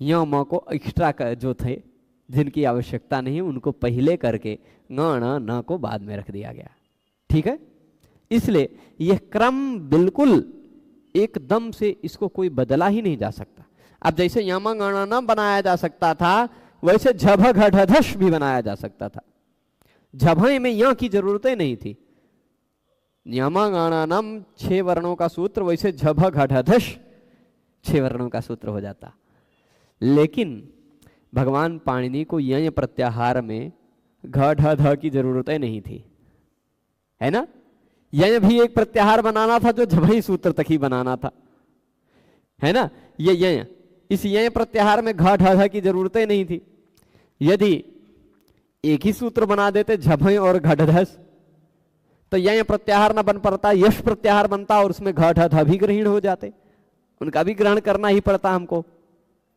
[SPEAKER 1] य म को एक्स्ट्रा जो थे जिनकी आवश्यकता नहीं उनको पहले करके ङ ण न को बाद में रख दिया गया। ठीक है। इसलिए यह क्रम बिल्कुल एकदम से इसको कोई बदला ही नहीं जा सकता। अब जैसे यम गण न बनाया जा सकता था वैसे झभ घढ़ भी बनाया जा सकता था, झभय में य की जरूरतें नहीं थी। यम गणनम 6 वर्णों का सूत्र, वैसे झभ घढ़ 6 वर्णों का सूत्र हो जाता। लेकिन भगवान पाणिनि को यय प्रत्याहार में घ ढ ध की जरूरतें नहीं थी, है ना। यय भी एक प्रत्याहार बनाना था जो झभई सूत्र तक ही बनाना था, है ना। ये यय, इस यय प्रत्याहार में घ ढ ध की जरूरतें नहीं थी। यदि एक ही सूत्र बना देते झभई और घढ़ तो यय प्रत्याहार न बन पड़ता, यश प्रत्याहार बनता और उसमें घ ढ ध भी ग्रहण हो जाते, उनका भी ग्रहण करना ही पड़ता हमको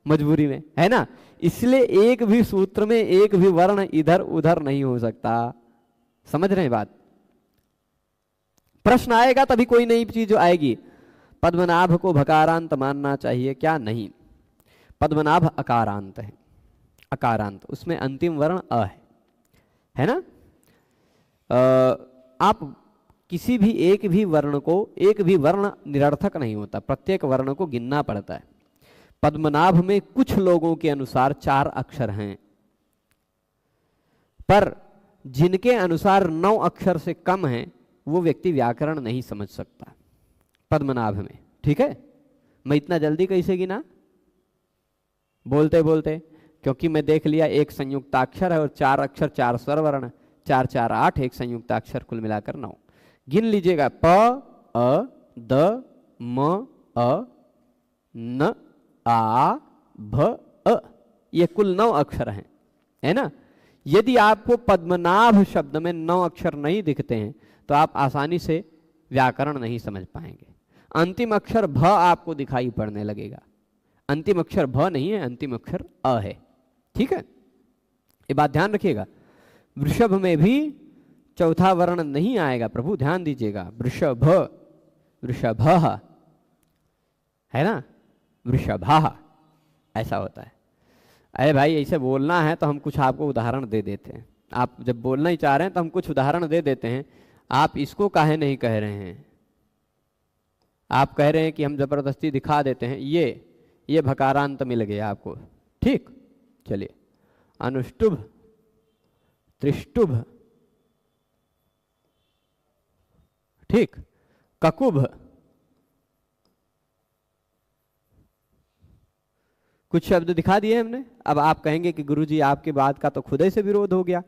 [SPEAKER 1] मजबूरी में, है ना। इसलिए एक भी सूत्र में एक भी वर्ण इधर उधर नहीं हो सकता। समझ रहे हैं बात। प्रश्न आएगा तभी कोई नई चीज आएगी। पद्मनाभ को भकारांत मानना चाहिए क्या? नहीं, पद्मनाभ अकारांत है, अकारांत, उसमें अंतिम वर्ण अ है ना। आप किसी भी एक भी वर्ण को, एक भी वर्ण निरर्थक नहीं होता, प्रत्येक वर्ण को गिनना पड़ता है। पद्मनाभ में कुछ लोगों के अनुसार 4 अक्षर हैं, पर जिनके अनुसार 9 अक्षर से कम हैं वो व्यक्ति व्याकरण नहीं समझ सकता पद्मनाभ में। ठीक है। मैं इतना जल्दी कैसे गिना बोलते बोलते, क्योंकि मैं देख लिया एक संयुक्ताक्षर है और 4 अक्षर 4 स्वर वर्ण, 4 4 8, एक संयुक्ताक्षर, कुल मिलाकर 9। गिन लीजिएगा, प अ द म अ न आ भ अ, ये कुल 9 अक्षर हैं, है ना। यदि आपको पद्मनाभ शब्द में 9 अक्षर नहीं दिखते हैं तो आप आसानी से व्याकरण नहीं समझ पाएंगे। अंतिम अक्षर भ आपको दिखाई पड़ने लगेगा। अंतिम अक्षर भ नहीं है, अंतिम अक्षर अ है। ठीक है, ये बात ध्यान रखिएगा। वृषभ में भी चौथा वर्ण नहीं आएगा, प्रभु ध्यान दीजिएगा। वृषभ, वृषभ है ना, वृषभा ऐसा होता है। अरे भाई ऐसे बोलना है तो हम कुछ आपको उदाहरण दे देते हैं। आप जब बोलना ही चाह रहे हैं तो हम कुछ उदाहरण दे देते हैं। आप इसको काहे नहीं कह रहे हैं? आप कह रहे हैं कि हम जबरदस्ती दिखा देते हैं। ये भकारांत मिल गया आपको, ठीक। चलिए, अनुष्टुभ, त्रिष्टुभ, ठीक, ककुभ, कुछ शब्द दिखा दिए हमने। अब आप कहेंगे कि गुरुजी आपकी बात का तो खुद ही से विरोध हो गया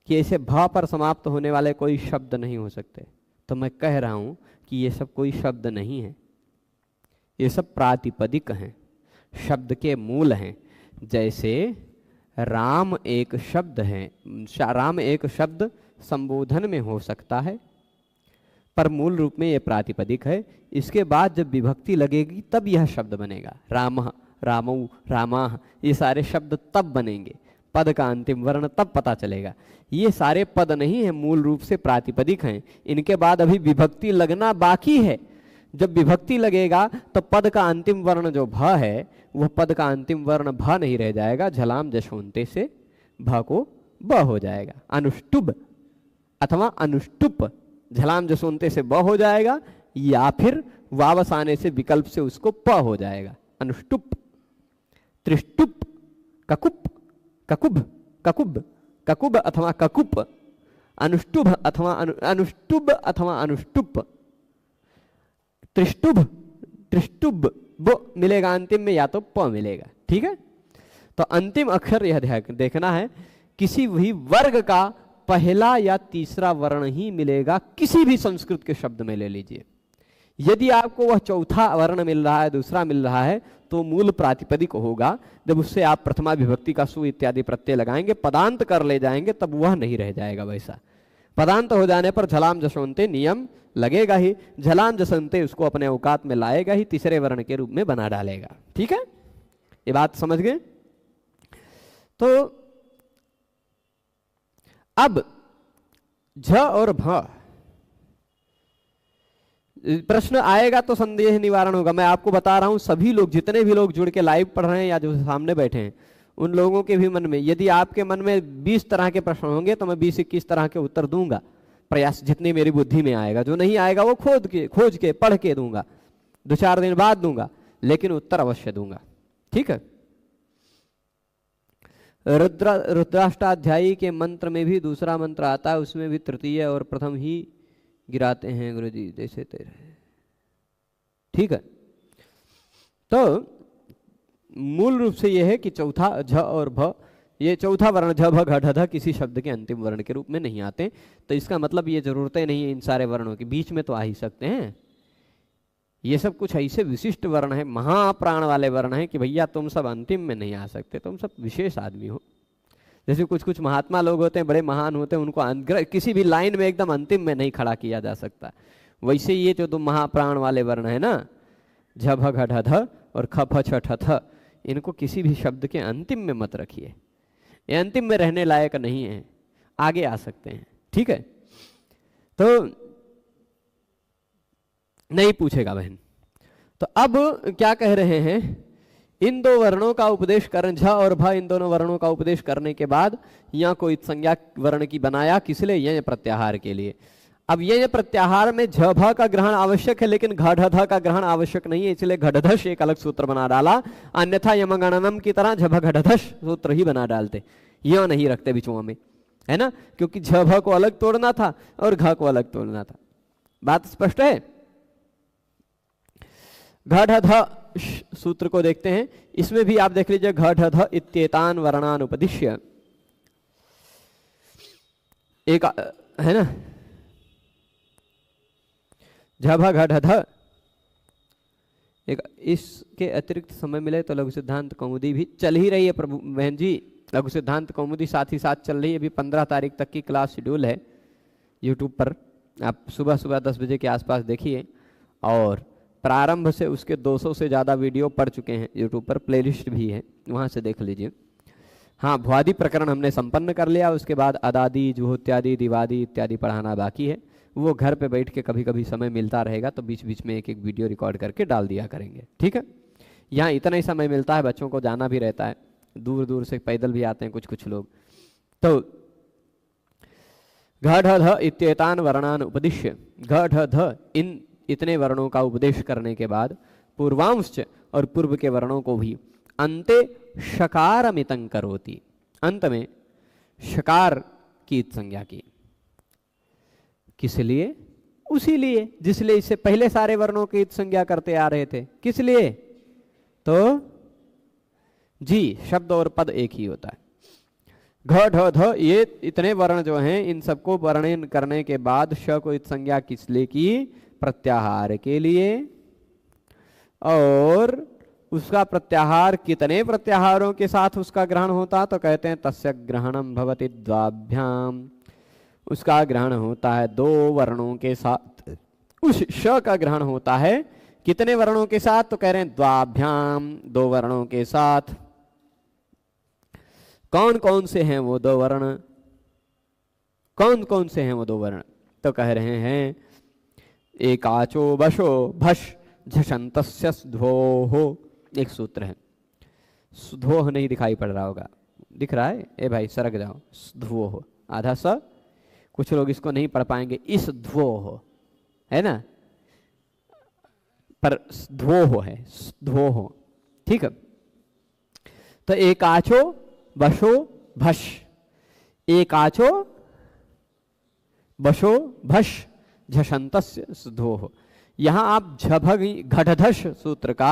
[SPEAKER 1] कि ऐसे भ पर समाप्त होने वाले कोई शब्द नहीं हो सकते। तो मैं कह रहा हूं कि ये सब कोई शब्द नहीं है, ये सब प्रातिपदिक हैं, शब्द के मूल हैं। जैसे राम एक शब्द है, राम एक शब्द संबोधन में हो सकता है, पर मूल रूप में ये प्रातिपदिक है। इसके बाद जब विभक्ति लगेगी तब यह शब्द बनेगा। रामः, रामौ, रामाः, ये सारे शब्द तब बनेंगे, पद का अंतिम वर्ण तब पता चलेगा। ये सारे पद नहीं है, मूल रूप से प्रातिपदिक हैं। इनके बाद अभी विभक्ति लगना बाकी है। जब विभक्ति लगेगा तो पद का अंतिम वर्ण जो भ है, वह पद का अंतिम वर्ण भ नहीं रह जाएगा, झलाम जशोंते से भ को ब हो जाएगा। अनुष्टुभ अथवा अनुष्टुप, झलाम जशोंते से ब हो जाएगा, या फिर वावस आने से विकल्प से उसको प हो जाएगा, अनुष्टुप। त्रिष्टुप, ककुप, ककुब, ककुब, ककुब अथवा ककुप, अनुष्टुभ अथवा अनुष्टुब अथवा अनुष्टुप, त्रिष्टुभ, त्रिष्टुब वो मिलेगा अंतिम में, या तो प मिलेगा, ठीक है। तो अंतिम अक्षर यह देखना है, किसी भी वर्ग का पहला या तीसरा वर्ण ही मिलेगा किसी भी संस्कृत के शब्द में। ले लीजिए, यदि आपको वह चौथा वर्ण मिल रहा है, दूसरा मिल रहा है, तो मूल प्रातिपदिक होगा। जब उससे आप प्रथमा विभक्ति का सु इत्यादि प्रत्यय लगाएंगे, पदांत कर ले जाएंगे, तब वह नहीं रह जाएगा वैसा। पदांत हो जाने पर झलाम जशोंते नियम लगेगा ही, झलाम जशोंते उसको अपने औकात में लाएगा ही, तीसरे वर्ण के रूप में बना डालेगा, ठीक है। ये बात समझ गए? तो अब झ और भ प्रश्न आएगा तो संदेह निवारण होगा। मैं आपको बता रहा हूं, सभी लोग, जितने भी लोग जुड़ के लाइव पढ़ रहे हैं या जो सामने बैठे हैं, उन लोगों के भी मन में, यदि आपके मन में 20 तरह के प्रश्न होंगे तो मैं 20-21 तरह के उत्तर दूंगा, प्रयास जितनी मेरी बुद्धि में आएगा। जो नहीं आएगा वो खोज के पढ़ के दूंगा, 2-4 दिन बाद दूंगा, लेकिन उत्तर अवश्य दूंगा, ठीक है। रुद्राष्टाध्यायी के मंत्र में भी दूसरा मंत्र आता है, उसमें भी तृतीय और प्रथम ही गिराते हैं गुरुजी, जैसे तेरे, ठीक है। तो मूल रूप से यह है कि चौथा झ और भ, ये चौथा वर्ण झ भ घ ढ ध किसी शब्द के अंतिम वर्ण के रूप में नहीं आते। तो इसका मतलब ये जरूरतें नहीं है इन सारे वर्णों की, बीच में तो आ ही सकते हैं। ये सब कुछ ऐसे विशिष्ट वर्ण है, महाप्राण वाले वर्ण है कि भैया तुम सब अंतिम में नहीं आ सकते, तुम सब विशेष आदमी हो। जैसे कुछ कुछ महात्मा लोग होते हैं, बड़े महान होते हैं, उनको किसी भी लाइन में एकदम अंतिम में नहीं खड़ा किया जा सकता। वैसे ये जो 2 महाप्राण वाले वर्ण है ना, झ भ घ ढ ध और ख फ छ ठ थ, इनको किसी भी शब्द के अंतिम में मत रखिए, ये अंतिम में रहने लायक नहीं है, आगे आ सकते हैं, ठीक है। तो नहीं पूछेगा बहन। तो अब क्या कह रहे हैं, इन 2 वर्णों का उपदेश करें, झ और भ, इन दोनों वर्णों का उपदेश करने के बाद यहाँ कोई संज्ञा वर्ण की बनाया, किस लिए? यय प्रत्याहार के लिए। अब यय प्रत्याहार में झ भ का ग्रहण आवश्यक है, लेकिन घ ढ ध का ग्रहण आवश्यक नहीं है, इसलिए घढधश एक अलग सूत्र बना डाला। अन्यथा यमगणनम की तरह झ भ घढधश सूत्र ही बना डालते, यह नहीं रखते बीचों में, है ना, क्योंकि झ भ को अलग तोड़ना था और घ को अलग तोड़ना था। बात स्पष्ट है? घ ढ ध सूत्र को देखते हैं, इसमें भी आप देख लीजिए, घ ढ ध इत्येतान वर्णान उपदिश्य, एक है ना, झ भ घ ढ ध। एक इसके अतिरिक्त समय मिले तो लघु सिद्धांत कौमुदी भी चल ही रही है प्रभु बहन जी, लघु सिद्धांत कौमुदी साथ ही साथ चल रही है। अभी 15 तारीख तक की क्लास शेड्यूल है यूट्यूब पर, आप सुबह सुबह 10 बजे के आसपास देखिए। और प्रारंभ से उसके 200 से ज़्यादा वीडियो पढ़ चुके हैं यूट्यूब पर, प्लेलिस्ट भी है, वहाँ से देख लीजिए। हाँ, भुआदि प्रकरण हमने संपन्न कर लिया, उसके बाद अदादि, जुहोत्यादि, दिवादी इत्यादि पढ़ाना बाकी है। वो घर पे बैठ के कभी कभी समय मिलता रहेगा तो बीच बीच में एक एक वीडियो रिकॉर्ड करके डाल दिया करेंगे, ठीक है। यहाँ इतना ही समय मिलता है, बच्चों को जाना भी रहता है, दूर दूर से पैदल भी आते हैं कुछ कुछ लोग। तो घ ढ ध इत्येतान वर्णान उपदिश्य, घ ढ ध इन इतने वर्णों का उपदेश करने के बाद पूर्वांश और पूर्व के वर्णों को भी अंते शकारमितं करोति, अंत में शकार की संज्ञा की। किस लिए? उसी लिए जिसलिए इससे पहले सारे वर्णों की संज्ञा करते आ रहे थे। किस लिए? तो जी शब्द और पद एक ही होता है। घ ढ ध ये इतने वर्ण जो हैं इन सबको वर्णन करने के बाद श को संज्ञा किस लिए की? प्रत्याहार के लिए। और उसका प्रत्याहार कितने प्रत्याहारों के साथ उसका ग्रहण होता? तो कहते हैं तस्य ग्रहणम भवति द्वाभ्याम, उसका ग्रहण होता है दो वर्णों के साथ। उस श का ग्रहण होता है कितने वर्णों के साथ? तो कह रहे हैं द्वाभ्याम, दो वर्णों के साथ। कौन कौन से हैं वो दो वर्ण? कौन कौन से हैं वो दो वर्ण? तो कह रहे हैं एकाचो बशो भश झषन्तस्य स्ध्वोः, एक सूत्र है। स्ध्वोः नहीं दिखाई पड़ रहा होगा, दिख रहा है? ए भाई सरक जाओ। स्ध्वोः आधा स, कुछ लोग इसको नहीं पढ़ पाएंगे, इस ध्वोः है ना, पर ध्वोः है, ध्वोः, ठीक है। तो एकाचो बशो भश, एकाचो बशो भश झषन्तस्य स्ध्वोः। यहां आप झभग घटधश सूत्र का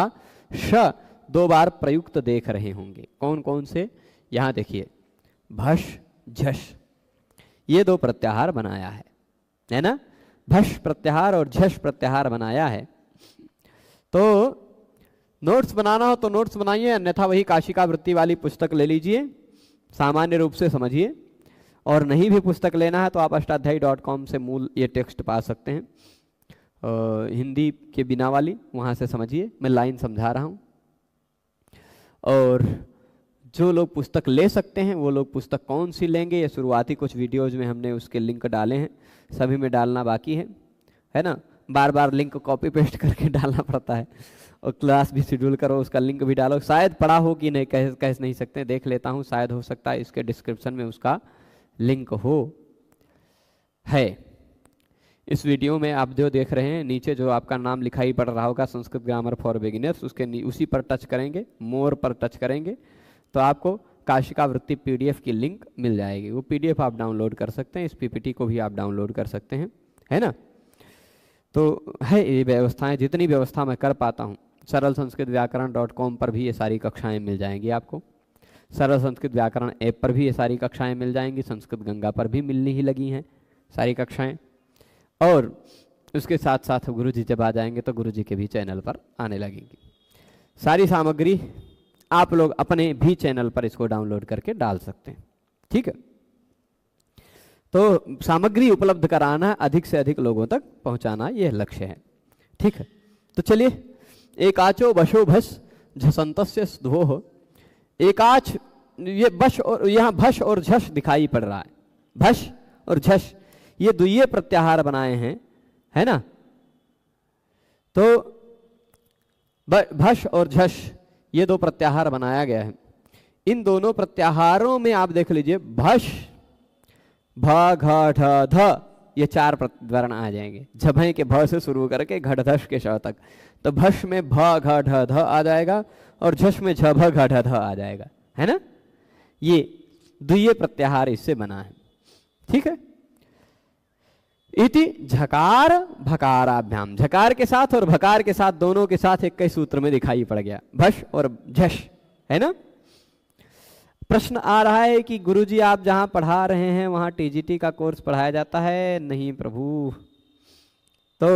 [SPEAKER 1] श दो बार प्रयुक्त देख रहे होंगे। कौन कौन से? यहां देखिए, भश झश, ये दो प्रत्याहार बनाया है ना, भश प्रत्याहार और झश प्रत्याहार बनाया है। तो नोट्स बनाना हो तो नोट्स बनाइए, अन्यथा वही काशिका वृत्ति वाली पुस्तक ले लीजिए, सामान्य रूप से समझिए। और नहीं भी पुस्तक लेना है तो आप अष्टाध्यायी.com से मूल ये टेक्स्ट पा सकते हैं, हिंदी के बिना वाली, वहाँ से समझिए, मैं लाइन समझा रहा हूँ। और जो लोग पुस्तक ले सकते हैं वो लोग पुस्तक कौन सी लेंगे, ये शुरुआती कुछ वीडियोज में हमने उसके लिंक डाले हैं, सभी में डालना बाकी है ना। बार बार लिंक कॉपी पेस्ट करके डालना पड़ता है, और क्लास भी शेड्यूल करो, उसका लिंक भी डालो। शायद पढ़ा हो कि नहीं कह नहीं सकते, देख लेता हूँ, शायद हो सकता है इसके डिस्क्रिप्शन में उसका लिंक है। इस वीडियो में आप जो देख रहे हैं नीचे जो आपका नाम लिखाई पड़ रहा होगा संस्कृत ग्रामर फॉर बिगिनर्स, उसके उसी पर टच करेंगे, मोर पर टच करेंगे तो आपको काशिका वृत्ति पीडीएफ की लिंक मिल जाएगी। वो पीडीएफ आप डाउनलोड कर सकते हैं, इस पीपीटी को भी आप डाउनलोड कर सकते हैं, है ना। तो है ये व्यवस्थाएं, जितनी व्यवस्था मैं कर पाता हूँ। सरल संस्कृत व्याकरण.com पर भी ये सारी कक्षाएं मिल जाएंगी आपको, सरल संस्कृत व्याकरण ऐप पर भी ये सारी कक्षाएं मिल जाएंगी, संस्कृत गंगा पर भी मिलनी ही लगी हैं सारी कक्षाएं। और उसके साथ साथ गुरुजी जब आ जाएंगे तो गुरुजी के भी चैनल पर आने लगेंगी सारी सामग्री। आप लोग अपने भी चैनल पर इसको डाउनलोड करके डाल सकते हैं, ठीक है। तो सामग्री उपलब्ध कराना, अधिक से अधिक लोगों तक पहुंचाना, यह लक्ष्य है, ठीक है। तो चलिए, एकाचो बशो भस झसन्तस्य स्ध्वोः। एकाच, ये बश और यहाँ भश और झश दिखाई पड़ रहा है, भश और झश ये द्वितीय प्रत्याहार बनाए हैं, है ना। तो भश और झश ये दो प्रत्याहार बनाया गया है। इन दोनों प्रत्याहारों में आप देख लीजिए, भश भ घ ढ ध ये चार वर्ण आ जाएंगे, झभय के भ से शुरू करके घटधश के श तक। तो भश में भ घ ढ ध आ जाएगा और झश में झ भ घ ढ ध आ जाएगा, है ना। ये द्वितीय प्रत्याहार इससे बना है, ठीक है। इति झकार भकाराभ्याम, झकार के साथ और भकार के साथ, दोनों के साथ एक कई सूत्र में दिखाई पड़ गया, भश और झश, है ना। प्रश्न आ रहा है कि गुरुजी आप जहां पढ़ा रहे हैं वहां टीजीटी का कोर्स पढ़ाया जाता है? नहीं प्रभु। तो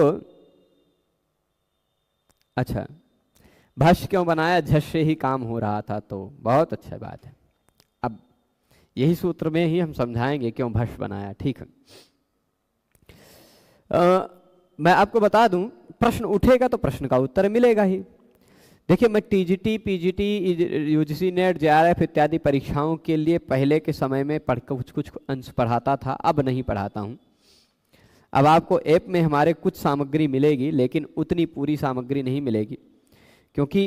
[SPEAKER 1] अच्छा, भश क्यों बनाया? झश से ही काम हो रहा था, तो बहुत अच्छा बात है। अब यही सूत्र में ही हम समझाएंगे क्यों भश बनाया, ठीक है। मैं आपको बता दूं, प्रश्न उठेगा तो प्रश्न का उत्तर मिलेगा ही। देखिए, मैं TGT, PGT, UGC net, JRF इत्यादि परीक्षाओं के लिए पहले के समय में कुछ अंश पढ़ाता था, अब नहीं पढ़ाता हूं। अब आपको ऐप में हमारे कुछ सामग्री मिलेगी, लेकिन उतनी पूरी सामग्री नहीं मिलेगी, क्योंकि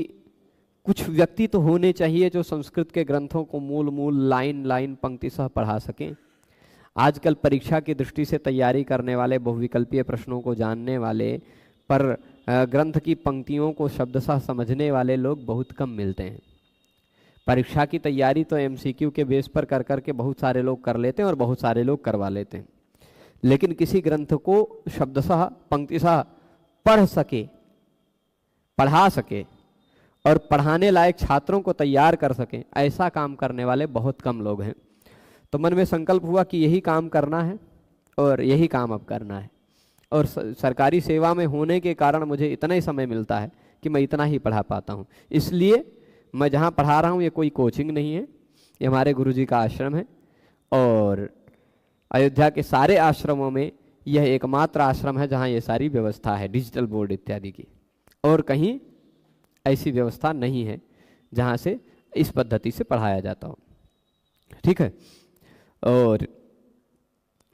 [SPEAKER 1] कुछ व्यक्ति तो होने चाहिए जो संस्कृत के ग्रंथों को मूल मूल लाइन लाइन पंक्ति सह पढ़ा सकें। आजकल परीक्षा की दृष्टि से तैयारी करने वाले, बहुविकल्पीय प्रश्नों को जानने वाले, पर ग्रंथ की पंक्तियों को शब्दशः समझने वाले लोग बहुत कम मिलते हैं। परीक्षा की तैयारी तो एमसीक्यू के बेस पर कर करके बहुत सारे लोग कर लेते हैं और बहुत सारे लोग करवा लेते हैं, लेकिन किसी ग्रंथ को शब्दशः पंक्तिशः पढ़ सके, पढ़ा सके और पढ़ाने लायक छात्रों को तैयार कर सकें, ऐसा काम करने वाले बहुत कम लोग हैं। तो मन में संकल्प हुआ कि यही काम करना है और यही काम अब करना है। और सरकारी सेवा में होने के कारण मुझे इतना ही समय मिलता है कि मैं इतना ही पढ़ा पाता हूँ। इसलिए मैं जहाँ पढ़ा रहा हूँ ये कोई कोचिंग नहीं है, ये हमारे गुरुजी का आश्रम है और अयोध्या के सारे आश्रमों में यह एकमात्र आश्रम है जहाँ ये सारी व्यवस्था है, डिजिटल बोर्ड इत्यादि की। और कहीं ऐसी व्यवस्था नहीं है जहाँ से इस पद्धति से पढ़ाया जाता हो। ठीक है, और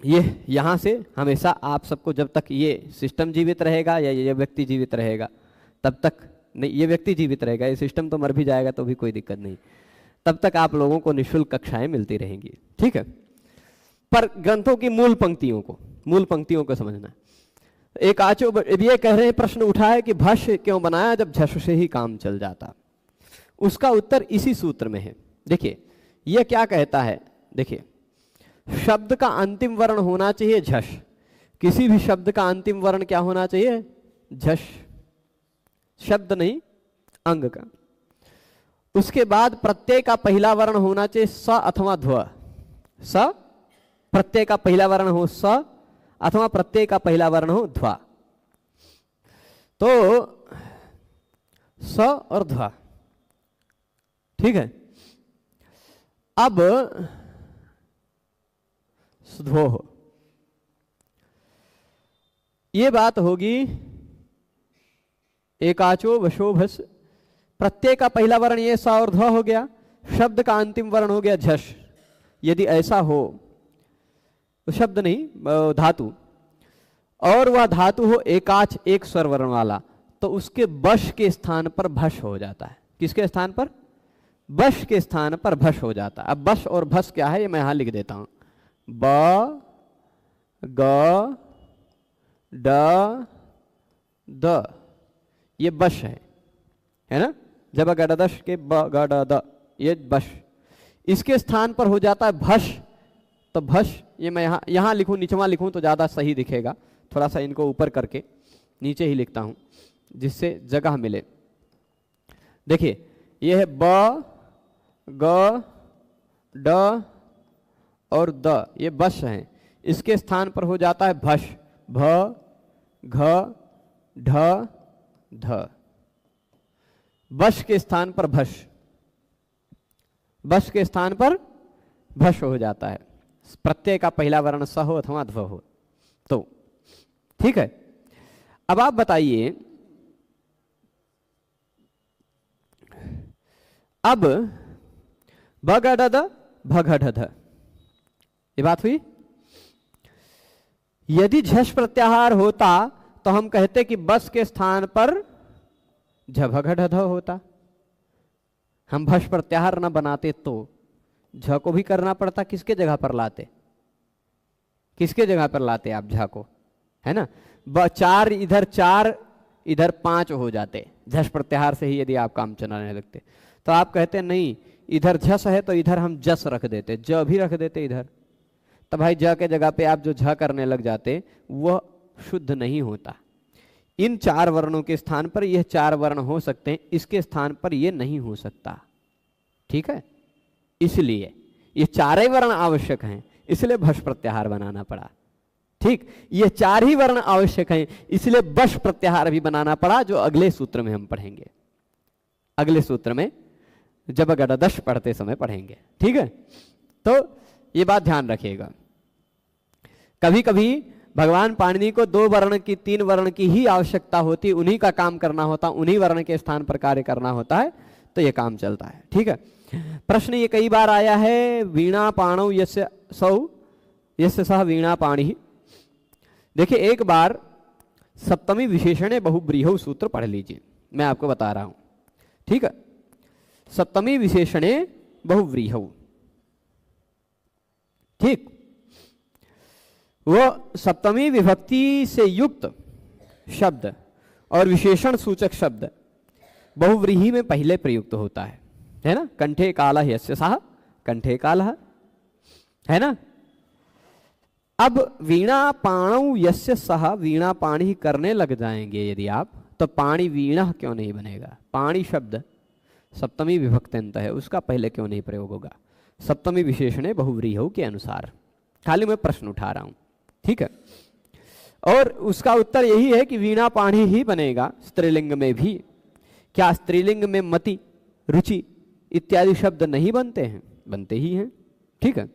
[SPEAKER 1] ये यहाँ से हमेशा आप सबको, जब तक ये सिस्टम जीवित रहेगा या ये व्यक्ति जीवित रहेगा तब तक नहीं, ये व्यक्ति जीवित रहेगा, ये सिस्टम तो मर भी जाएगा तो भी कोई दिक्कत नहीं, तब तक आप लोगों को निःशुल्क कक्षाएं मिलती रहेंगी। ठीक है, पर ग्रंथों की मूल पंक्तियों को समझना है। एक आचो ये कह रहे हैं, प्रश्न उठा है कि भाष्य क्यों बनाया जब झष से ही काम चल जाता। उसका उत्तर इसी सूत्र में है। देखिए यह क्या कहता है, देखिए शब्द का अंतिम वर्ण होना चाहिए झष, किसी भी शब्द का अंतिम वर्ण क्या होना चाहिए, झष, शब्द नहीं अंग का। उसके बाद प्रत्यय का पहला वर्ण होना चाहिए स अथवा ध्व, स प्रत्यय का पहला वर्ण हो स अथवा प्रत्यय का पहला वर्ण हो ध्वा। तो स और ध्वा, ठीक है। अब सुधो हो, ये बात होगी एकाचो वशोभस, प्रत्यय का पहला वर्ण ये स और ध्व हो गया, शब्द का अंतिम वर्ण हो गया झष। यदि ऐसा हो तो शब्द नहीं धातु, और वह धातु हो एकाच एक स्वर वर्ण वाला, तो उसके बश के स्थान पर भश हो जाता है। किसके स्थान पर, बश के स्थान पर भश हो जाता है। अब बश और भस क्या है ये मैं यहां लिख देता हूं, ब ग ड द, ये बश है ना, जब गडदश के ब ग ड द, ये बश। इसके स्थान पर हो जाता है भश, तो भश ये मैं यहां लिखूं, निचवा लिखूं तो ज्यादा सही दिखेगा, थोड़ा सा इनको ऊपर करके नीचे ही लिखता हूं जिससे जगह मिले। देखिए ये है ब ग ड और द, ये बश हैं, इसके स्थान पर हो जाता है भश, भ घ ढ ध, बश के स्थान पर भश, बश के स्थान पर भश हो जाता है। प्रत्यय का पहला वर्ण स हो अथवा ध्व हो तो, ठीक है। अब आप बताइए, अब बगडद भगढध, ये बात हुई। यदि झष प्रत्याहार होता तो हम कहते कि बस के स्थान पर झभगढध होता। हम भष प्रत्याहार न बनाते तो झ को भी करना पड़ता, किसके जगह पर लाते, किसके जगह पर लाते आप झ को, है ना। चार इधर पांच हो जाते झष प्रत्याहार से ही, यदि आप काम चलाने लगते तो आप कहते नहीं इधर झस है तो इधर हम जस रख देते, ज भी रख देते इधर, तो भाई ज के जगह पे आप जो झ करने लग जाते वह शुद्ध नहीं होता। इन चार वर्णों के स्थान पर यह चार वर्ण हो सकते हैं, इसके स्थान पर यह नहीं हो सकता, ठीक है। इसलिए ये चार ही वर्ण आवश्यक हैं, इसलिए भष प्रत्याहार बनाना पड़ा, ठीक। ये चार ही वर्ण आवश्यक हैं, इसलिए बश प्रत्याहार भी बनाना पड़ा, जो अगले सूत्र में हम पढ़ेंगे, अगले सूत्र में जब गडदश पढ़ते समय पढ़ेंगे, ठीक है। तो ये बात ध्यान रखिएगा। कभी कभी भगवान पाणिनि को दो वर्ण की, तीन वर्ण की ही आवश्यकता होती, उन्हीं का काम करना होता, उन्हीं वर्ण के स्थान पर कार्य करना होता है, तो ये काम चलता है, ठीक है। प्रश्न ये कई बार आया है, वीणा पाणौ यस्य सौ यस्य सह वीणा पाणि। देखिए एक बार सप्तमी विशेषण बहुब्रीहौ सूत्र पढ़ लीजिए, मैं आपको बता रहा हूं, ठीक है। सप्तमी विशेषणे बहुव्रीहौ। ठीक, वो सप्तमी विभक्ति से युक्त शब्द और विशेषण सूचक शब्द बहुव्रीहि में पहले प्रयुक्त होता है ना। कंठे कालः यस्य सः, कंठे कालः, है ना। अब वीणा पाणौ यस्य सः, वीणा पाणी करने लग जाएंगे यदि आप, तो पाणी वीणा क्यों नहीं बनेगा? पाणी शब्द सप्तमी विभक्त्यंत है, उसका पहले क्यों नहीं प्रयोग होगा? सप्तमी विशेषणे बहुव्रीहौ के अनुसार। खाली मैं प्रश्न उठा रहा हूं, ठीक है। और उसका उत्तर यही है कि वीणा पाणी ही बनेगा स्त्रीलिंग में भी। क्या स्त्रीलिंग में मति, रुचि इत्यादि शब्द नहीं बनते हैं? बनते ही हैं, ठीक है।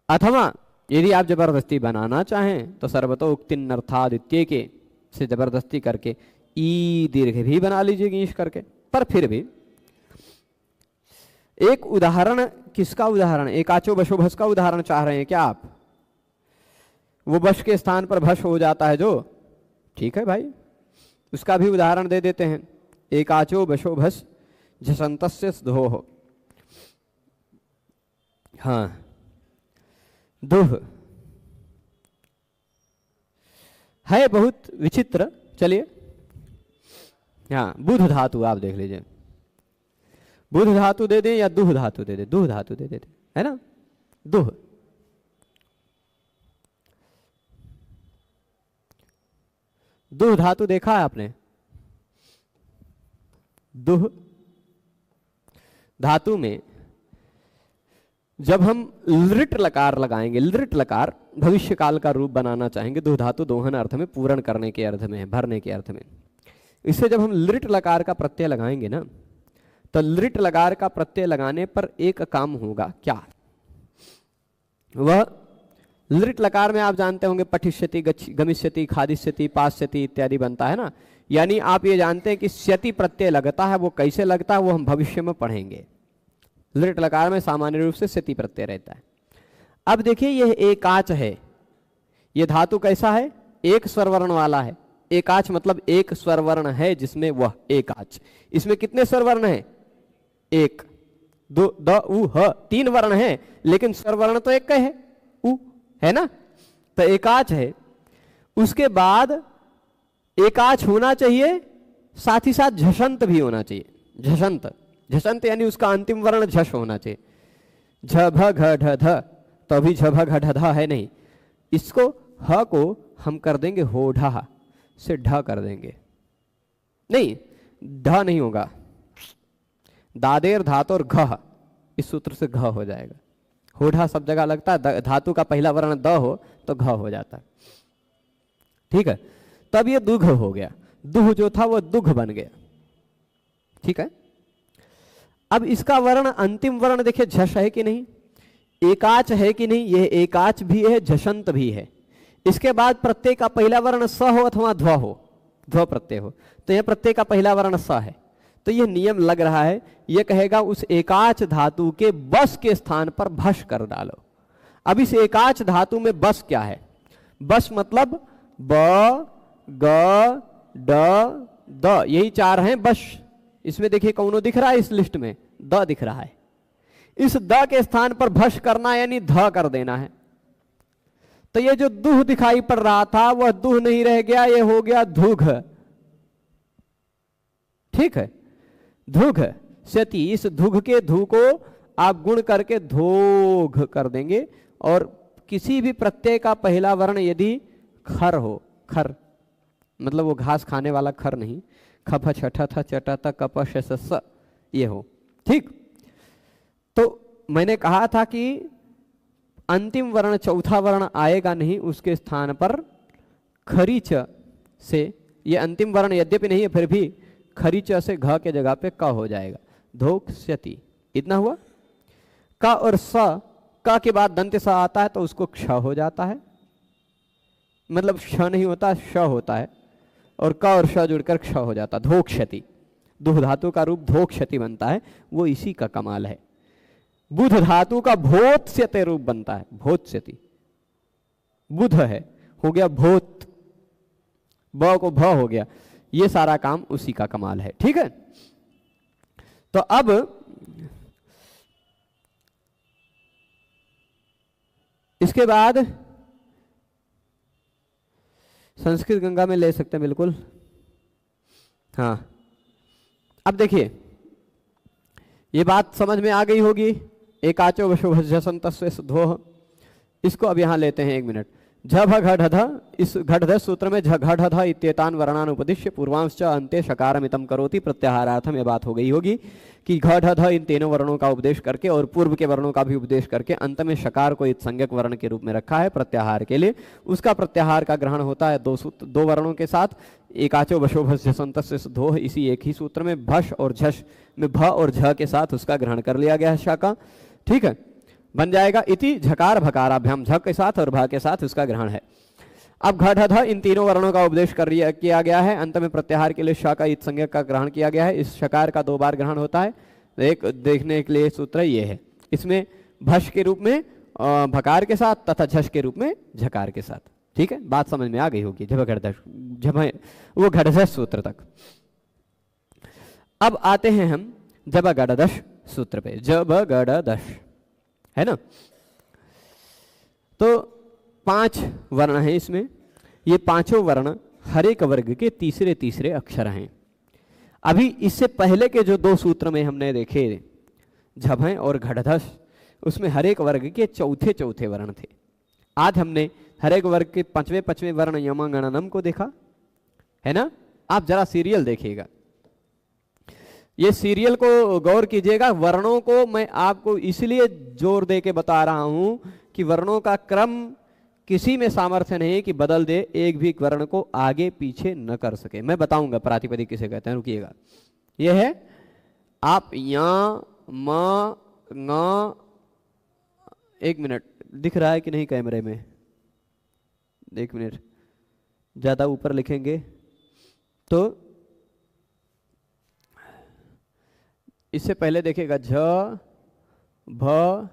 [SPEAKER 1] अथवा यदि आप जबरदस्ती बनाना चाहें तो सर्वतोक्तिन्नर्थादित्य के से जबरदस्ती करके ई दीर्घ भी बना लीजिए गीश करके। पर फिर भी एक उदाहरण, किसका उदाहरण? एकाचो बशो भस का उदाहरण चाह रहे हैं क्या आप? वो बश के स्थान पर भस हो जाता है जो, ठीक है भाई, उसका भी उदाहरण दे देते हैं। एकाचो बशो भस झसंतस्य धोह, हाँ, दुह है बहुत विचित्र। चलिए, हाँ, बुध धातु आप देख लीजिए, बुध धातु दे दें या दुह धातु दे दें? दुह धातु दे देते, है ना, दुह। दुह धातु देखा है आपने? दुह धातु में जब हम लृट लकार लगाएंगे, लृट लकार भविष्य काल का रूप बनाना चाहेंगे, दुह धातु दोहन अर्थ में, पूर्ण करने के अर्थ में, भरने के अर्थ में। इससे जब हम लृट लकार का प्रत्यय लगाएंगे ना, तो लृट लकार का प्रत्यय लगाने पर एक काम होगा। क्या? वह लृट लकार में आप जानते होंगे पठिष्यति, गमिष्यति, खादिष्यति, पास्यति इत्यादि बनता है ना। यानी आप ये जानते हैं कि स्यति प्रत्यय लगता है, वो कैसे लगता है वो हम भविष्य में पढ़ेंगे। लृट लकार में सामान्य रूप से स्यति प्रत्यय रहता है। अब देखिए, यह एकाच है, यह धातु कैसा है? एक स्वरवर्ण वाला है। एकाच मतलब एक स्वरवर्ण है जिसमें वह एकाच। इसमें कितने स्वरवर्ण हैं? एक, दो, द, उ, ह, तीन वर्ण है, लेकिन स्वरवर्ण तो एक है, उ, है ना। तो एकाच है। उसके बाद एकाच होना चाहिए, साथ ही साथ झषंत भी होना चाहिए। झषंत, झषंत यानी उसका अंतिम वर्ण झष होना चाहिए। झ भ घ ढ ध, तो अभी झ भ घ ढ ध है नहीं, इसको ह को हम कर देंगे हो ढा से ढ कर देंगे। नहीं, ढ नहीं होगा, दादेर धातु घ, इस सूत्र से घ हो जाएगा। होठा सब जगह लगता है, धातु का पहला वर्ण द हो तो घ हो जाता है, ठीक है। तब ये दुघ हो गया, दुह जो था वो दुघ बन गया, ठीक है। अब इसका वर्ण, अंतिम वर्ण देखिए झष है कि नहीं, एकाच है कि नहीं? यह एकाच भी है, झषंत भी है। इसके बाद प्रत्यय का पहला वर्ण स हो अथवा ध्व हो, ध्व प्रत्यय हो, तो यह प्रत्यय का पहला वर्ण स है। तो यह नियम लग रहा है, यह कहेगा उस एकाच धातु के बस के स्थान पर भस कर डालो। अब इस एकाच धातु में बस क्या है? बस मतलब ब, ग, ड, द, यही चार हैं बस। इसमें देखिए कौनो दिख रहा है? इस लिस्ट में द दिख रहा है। इस द के स्थान पर भस करना यानी ध कर देना है। तो ये जो दुह दिखाई पड़ रहा था वह दुह नहीं रह गया, ये हो गया धुघ, ठीक है। धुघ स्यति, इस धुघ के धु को आप गुण करके धोघ कर देंगे। और किसी भी प्रत्यय का पहला वर्ण यदि खर हो, खर मतलब वो घास खाने वाला खर नहीं, खफ छठ थ चट त कप श स, ये हो, ठीक। तो मैंने कहा था कि अंतिम वर्ण चौथा वर्ण आएगा नहीं, उसके स्थान पर खरीच से, ये अंतिम वर्ण यद्यपि नहीं है फिर भी खरीच से घ के जगह पे क हो जाएगा, धोक्ष्यति। इतना हुआ। क और स, क के बाद दंत स आता है तो उसको क्ष हो जाता है, मतलब श नहीं होता, श होता है, और क और श जुड़कर क्ष हो जाता, धोक्ष्यति। दुह धातु का रूप धोक्ष्यति बनता है, वो इसी का कमाल है। बुध धातु का भोत्स्यते रूप बनता है, भोत्स्यति। बुध है, हो गया भोत, ब को भ हो गया। ये सारा काम उसी का कमाल है, ठीक है। तो अब इसके बाद संस्कृत गंगा में ले सकते हैं बिल्कुल। हाँ, अब देखिए ये बात समझ में आ गई होगी। एकाचो वशो भस्यसंतस्वे सुधोह, इसको अब यहां लेते हैं 1 मिनट। झभ घढ़ध, इस घढ़ध सूत्र में झघढ़ध इत्येतान वर्णान उपदिश्य पूर्वांश अंते शकारमितम करोति प्रत्याहारार्थम। ये बात हो गई होगी कि घढ़ध इन तीनों वर्णों का उपदेश करके और पूर्व के वर्णों का भी उपदेश करके अंत में शकार को संज्ञक वर्ण के रूप में रखा है प्रत्याहार के लिए। उसका प्रत्याहार का ग्रहण होता है दो वर्णों के साथ। एकाचो वशो भस्यसंतस्वे सुधोह, इसी एक ही सूत्र में भश और झश में भ और झ के साथ उसका ग्रहण कर लिया गया है शाका। ठीक है, बन जाएगा इति झकार भकाराभ्याम, झ के साथ और भ के साथ उसका ग्रहण है। अब घढ़ध इन तीनों वर्णों का उपदेश किया गया है। अंत में प्रत्याहार के लिए श का इत संज्ञक का ग्रहण किया गया है। इस शकार का 2 बार ग्रहण होता है। एक देखने के लिए सूत्र ये है, इसमें भश के रूप में भकार के साथ तथा झश के रूप में झकार के साथ। ठीक है, बात समझ में आ गई होगी जब वो घढ़ध सूत्र तक। अब आते हैं हम जबगढ़दश सूत्र पे। जबगढ़दश है ना, तो 5 वर्ण हैं इसमें। ये पांचों वर्ण हर एक वर्ग के तीसरे तीसरे अक्षर हैं। अभी इससे पहले के जो 2 सूत्र में हमने देखे झभय और घढ़धस, उसमें हर एक वर्ग के चौथे चौथे वर्ण थे। आज हमने हर एक वर्ग के 5वें वर्ण यम गणनम को देखा है ना। आप जरा सीरियल देखिएगा, ये सीरियल को गौर कीजिएगा। वर्णों को मैं आपको इसलिए जोर दे के बता रहा हूं कि वर्णों का क्रम किसी में सामर्थ्य नहीं कि बदल दे, एक भी वर्ण को आगे पीछे न कर सके। मैं बताऊंगा प्रातिपदिक किसे कहते हैं, रुकिएगा। यह है आप या म न, 1 मिनट, दिख रहा है कि नहीं कैमरे में? 1 मिनट, ज्यादा ऊपर लिखेंगे तो इससे पहले देखिएगा झ भ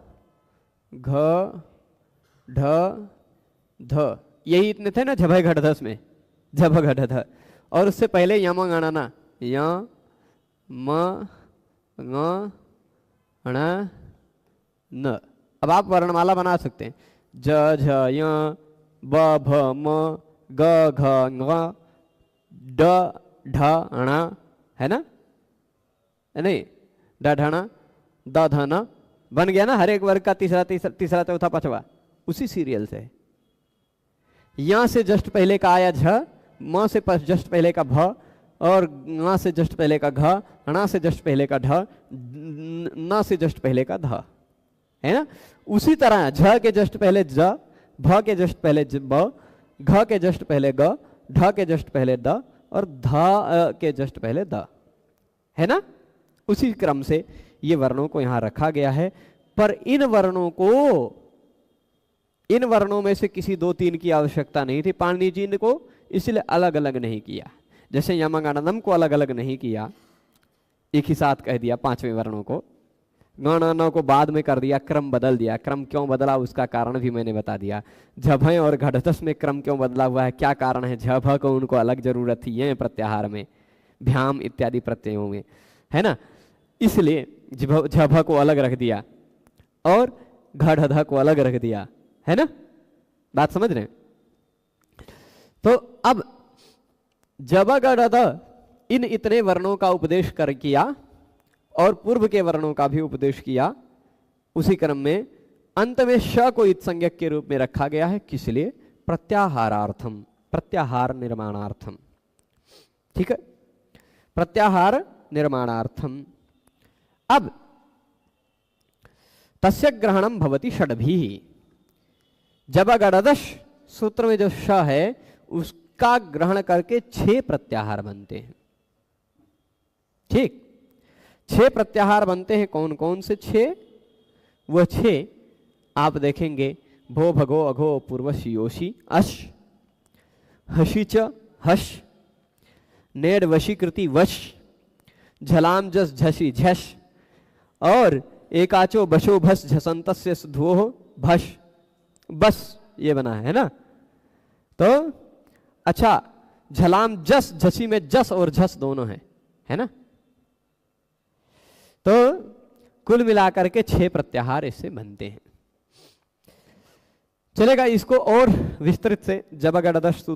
[SPEAKER 1] घ ढ ध, यही इतने थे ना झभय घढ़धस में, झभ घढ़ध। और उससे पहले यम गणना, य म ङ ण न। अब आप वर्णमाला बना सकते हैं, ज झ य ब भ म ग घ ङ ड ढ ण, है ना, नहीं ड ढ ण द ध न, बन गया ना। हर एक वर्ग का तीसरा चौथा पांचवा उसी सीरियल से। यहां से जस्ट पहले का आया झ, म से जस्ट पहले का भ, और ङ से जस्ट पहले का घ, ण से जस्ट पहले का ढ, न से जस्ट पहले का ध, है ना। उसी तरह झ के जस्ट पहले ज, भ के जस्ट पहले ब, घ के जस्ट पहले ग, ढ के जस्ट पहले द, और ध के जस्ट पहले द, है ना। उसी क्रम से ये वर्णों को यहां रखा गया है। पर इन वर्णों में से किसी 2-3 की आवश्यकता नहीं थी। पाणिनि जी को इसलिए अलग अलग नहीं किया। जैसे यमगणनम को अलग अलग नहीं किया, एक ही साथ कह दिया 5वें वर्णों को। गणना को बाद में कर दिया, क्रम बदल दिया। क्रम क्यों बदला उसका कारण भी मैंने बता दिया। झभय और घढ़धस में क्रम क्यों बदला हुआ है, क्या कारण है। झभ को उनको अलग जरूरत थी ये प्रत्याहार में, भ्याम इत्यादि प्रत्ययों में, है ना। इसलिए झभ को अलग रख दिया और घढ़ध को अलग रख दिया, है ना। बात समझ रहे हैं? तो अब जबगढ़ध इन इतने वर्णों का उपदेश कर किया और पूर्व के वर्णों का भी उपदेश किया। उसी क्रम में अंत में श को इत संज्ञक के रूप में रखा गया है। किस लिए? प्रत्याहारार्थम, प्रत्याहार निर्माणार्थम। ठीक है, प्रत्याहार निर्माणार्थम। अब तस्य ग्रहणम भवति षड्भिः। जबगढ़दश सूत्र में जो श है उसका ग्रहण करके 6 प्रत्याहार बनते हैं। ठीक, 6 प्रत्याहार बनते हैं। कौन कौन से 6? वह 6 आप देखेंगे। भो भगो अघो पूर्वश योशी अश, हशी च हश, नेड वशीकृति वश, झलाम जस झसी झश, और एकाचो बशो भस झसंतस्य सुधोह भश। बस ये बना है ना। तो अच्छा, झलाम जस झसी में जस और झस दोनों है ना। तो कुल मिलाकर के 6 प्रत्याहार इससे बनते हैं। चलेगा, इसको और विस्तृत से जब अगर सूत्र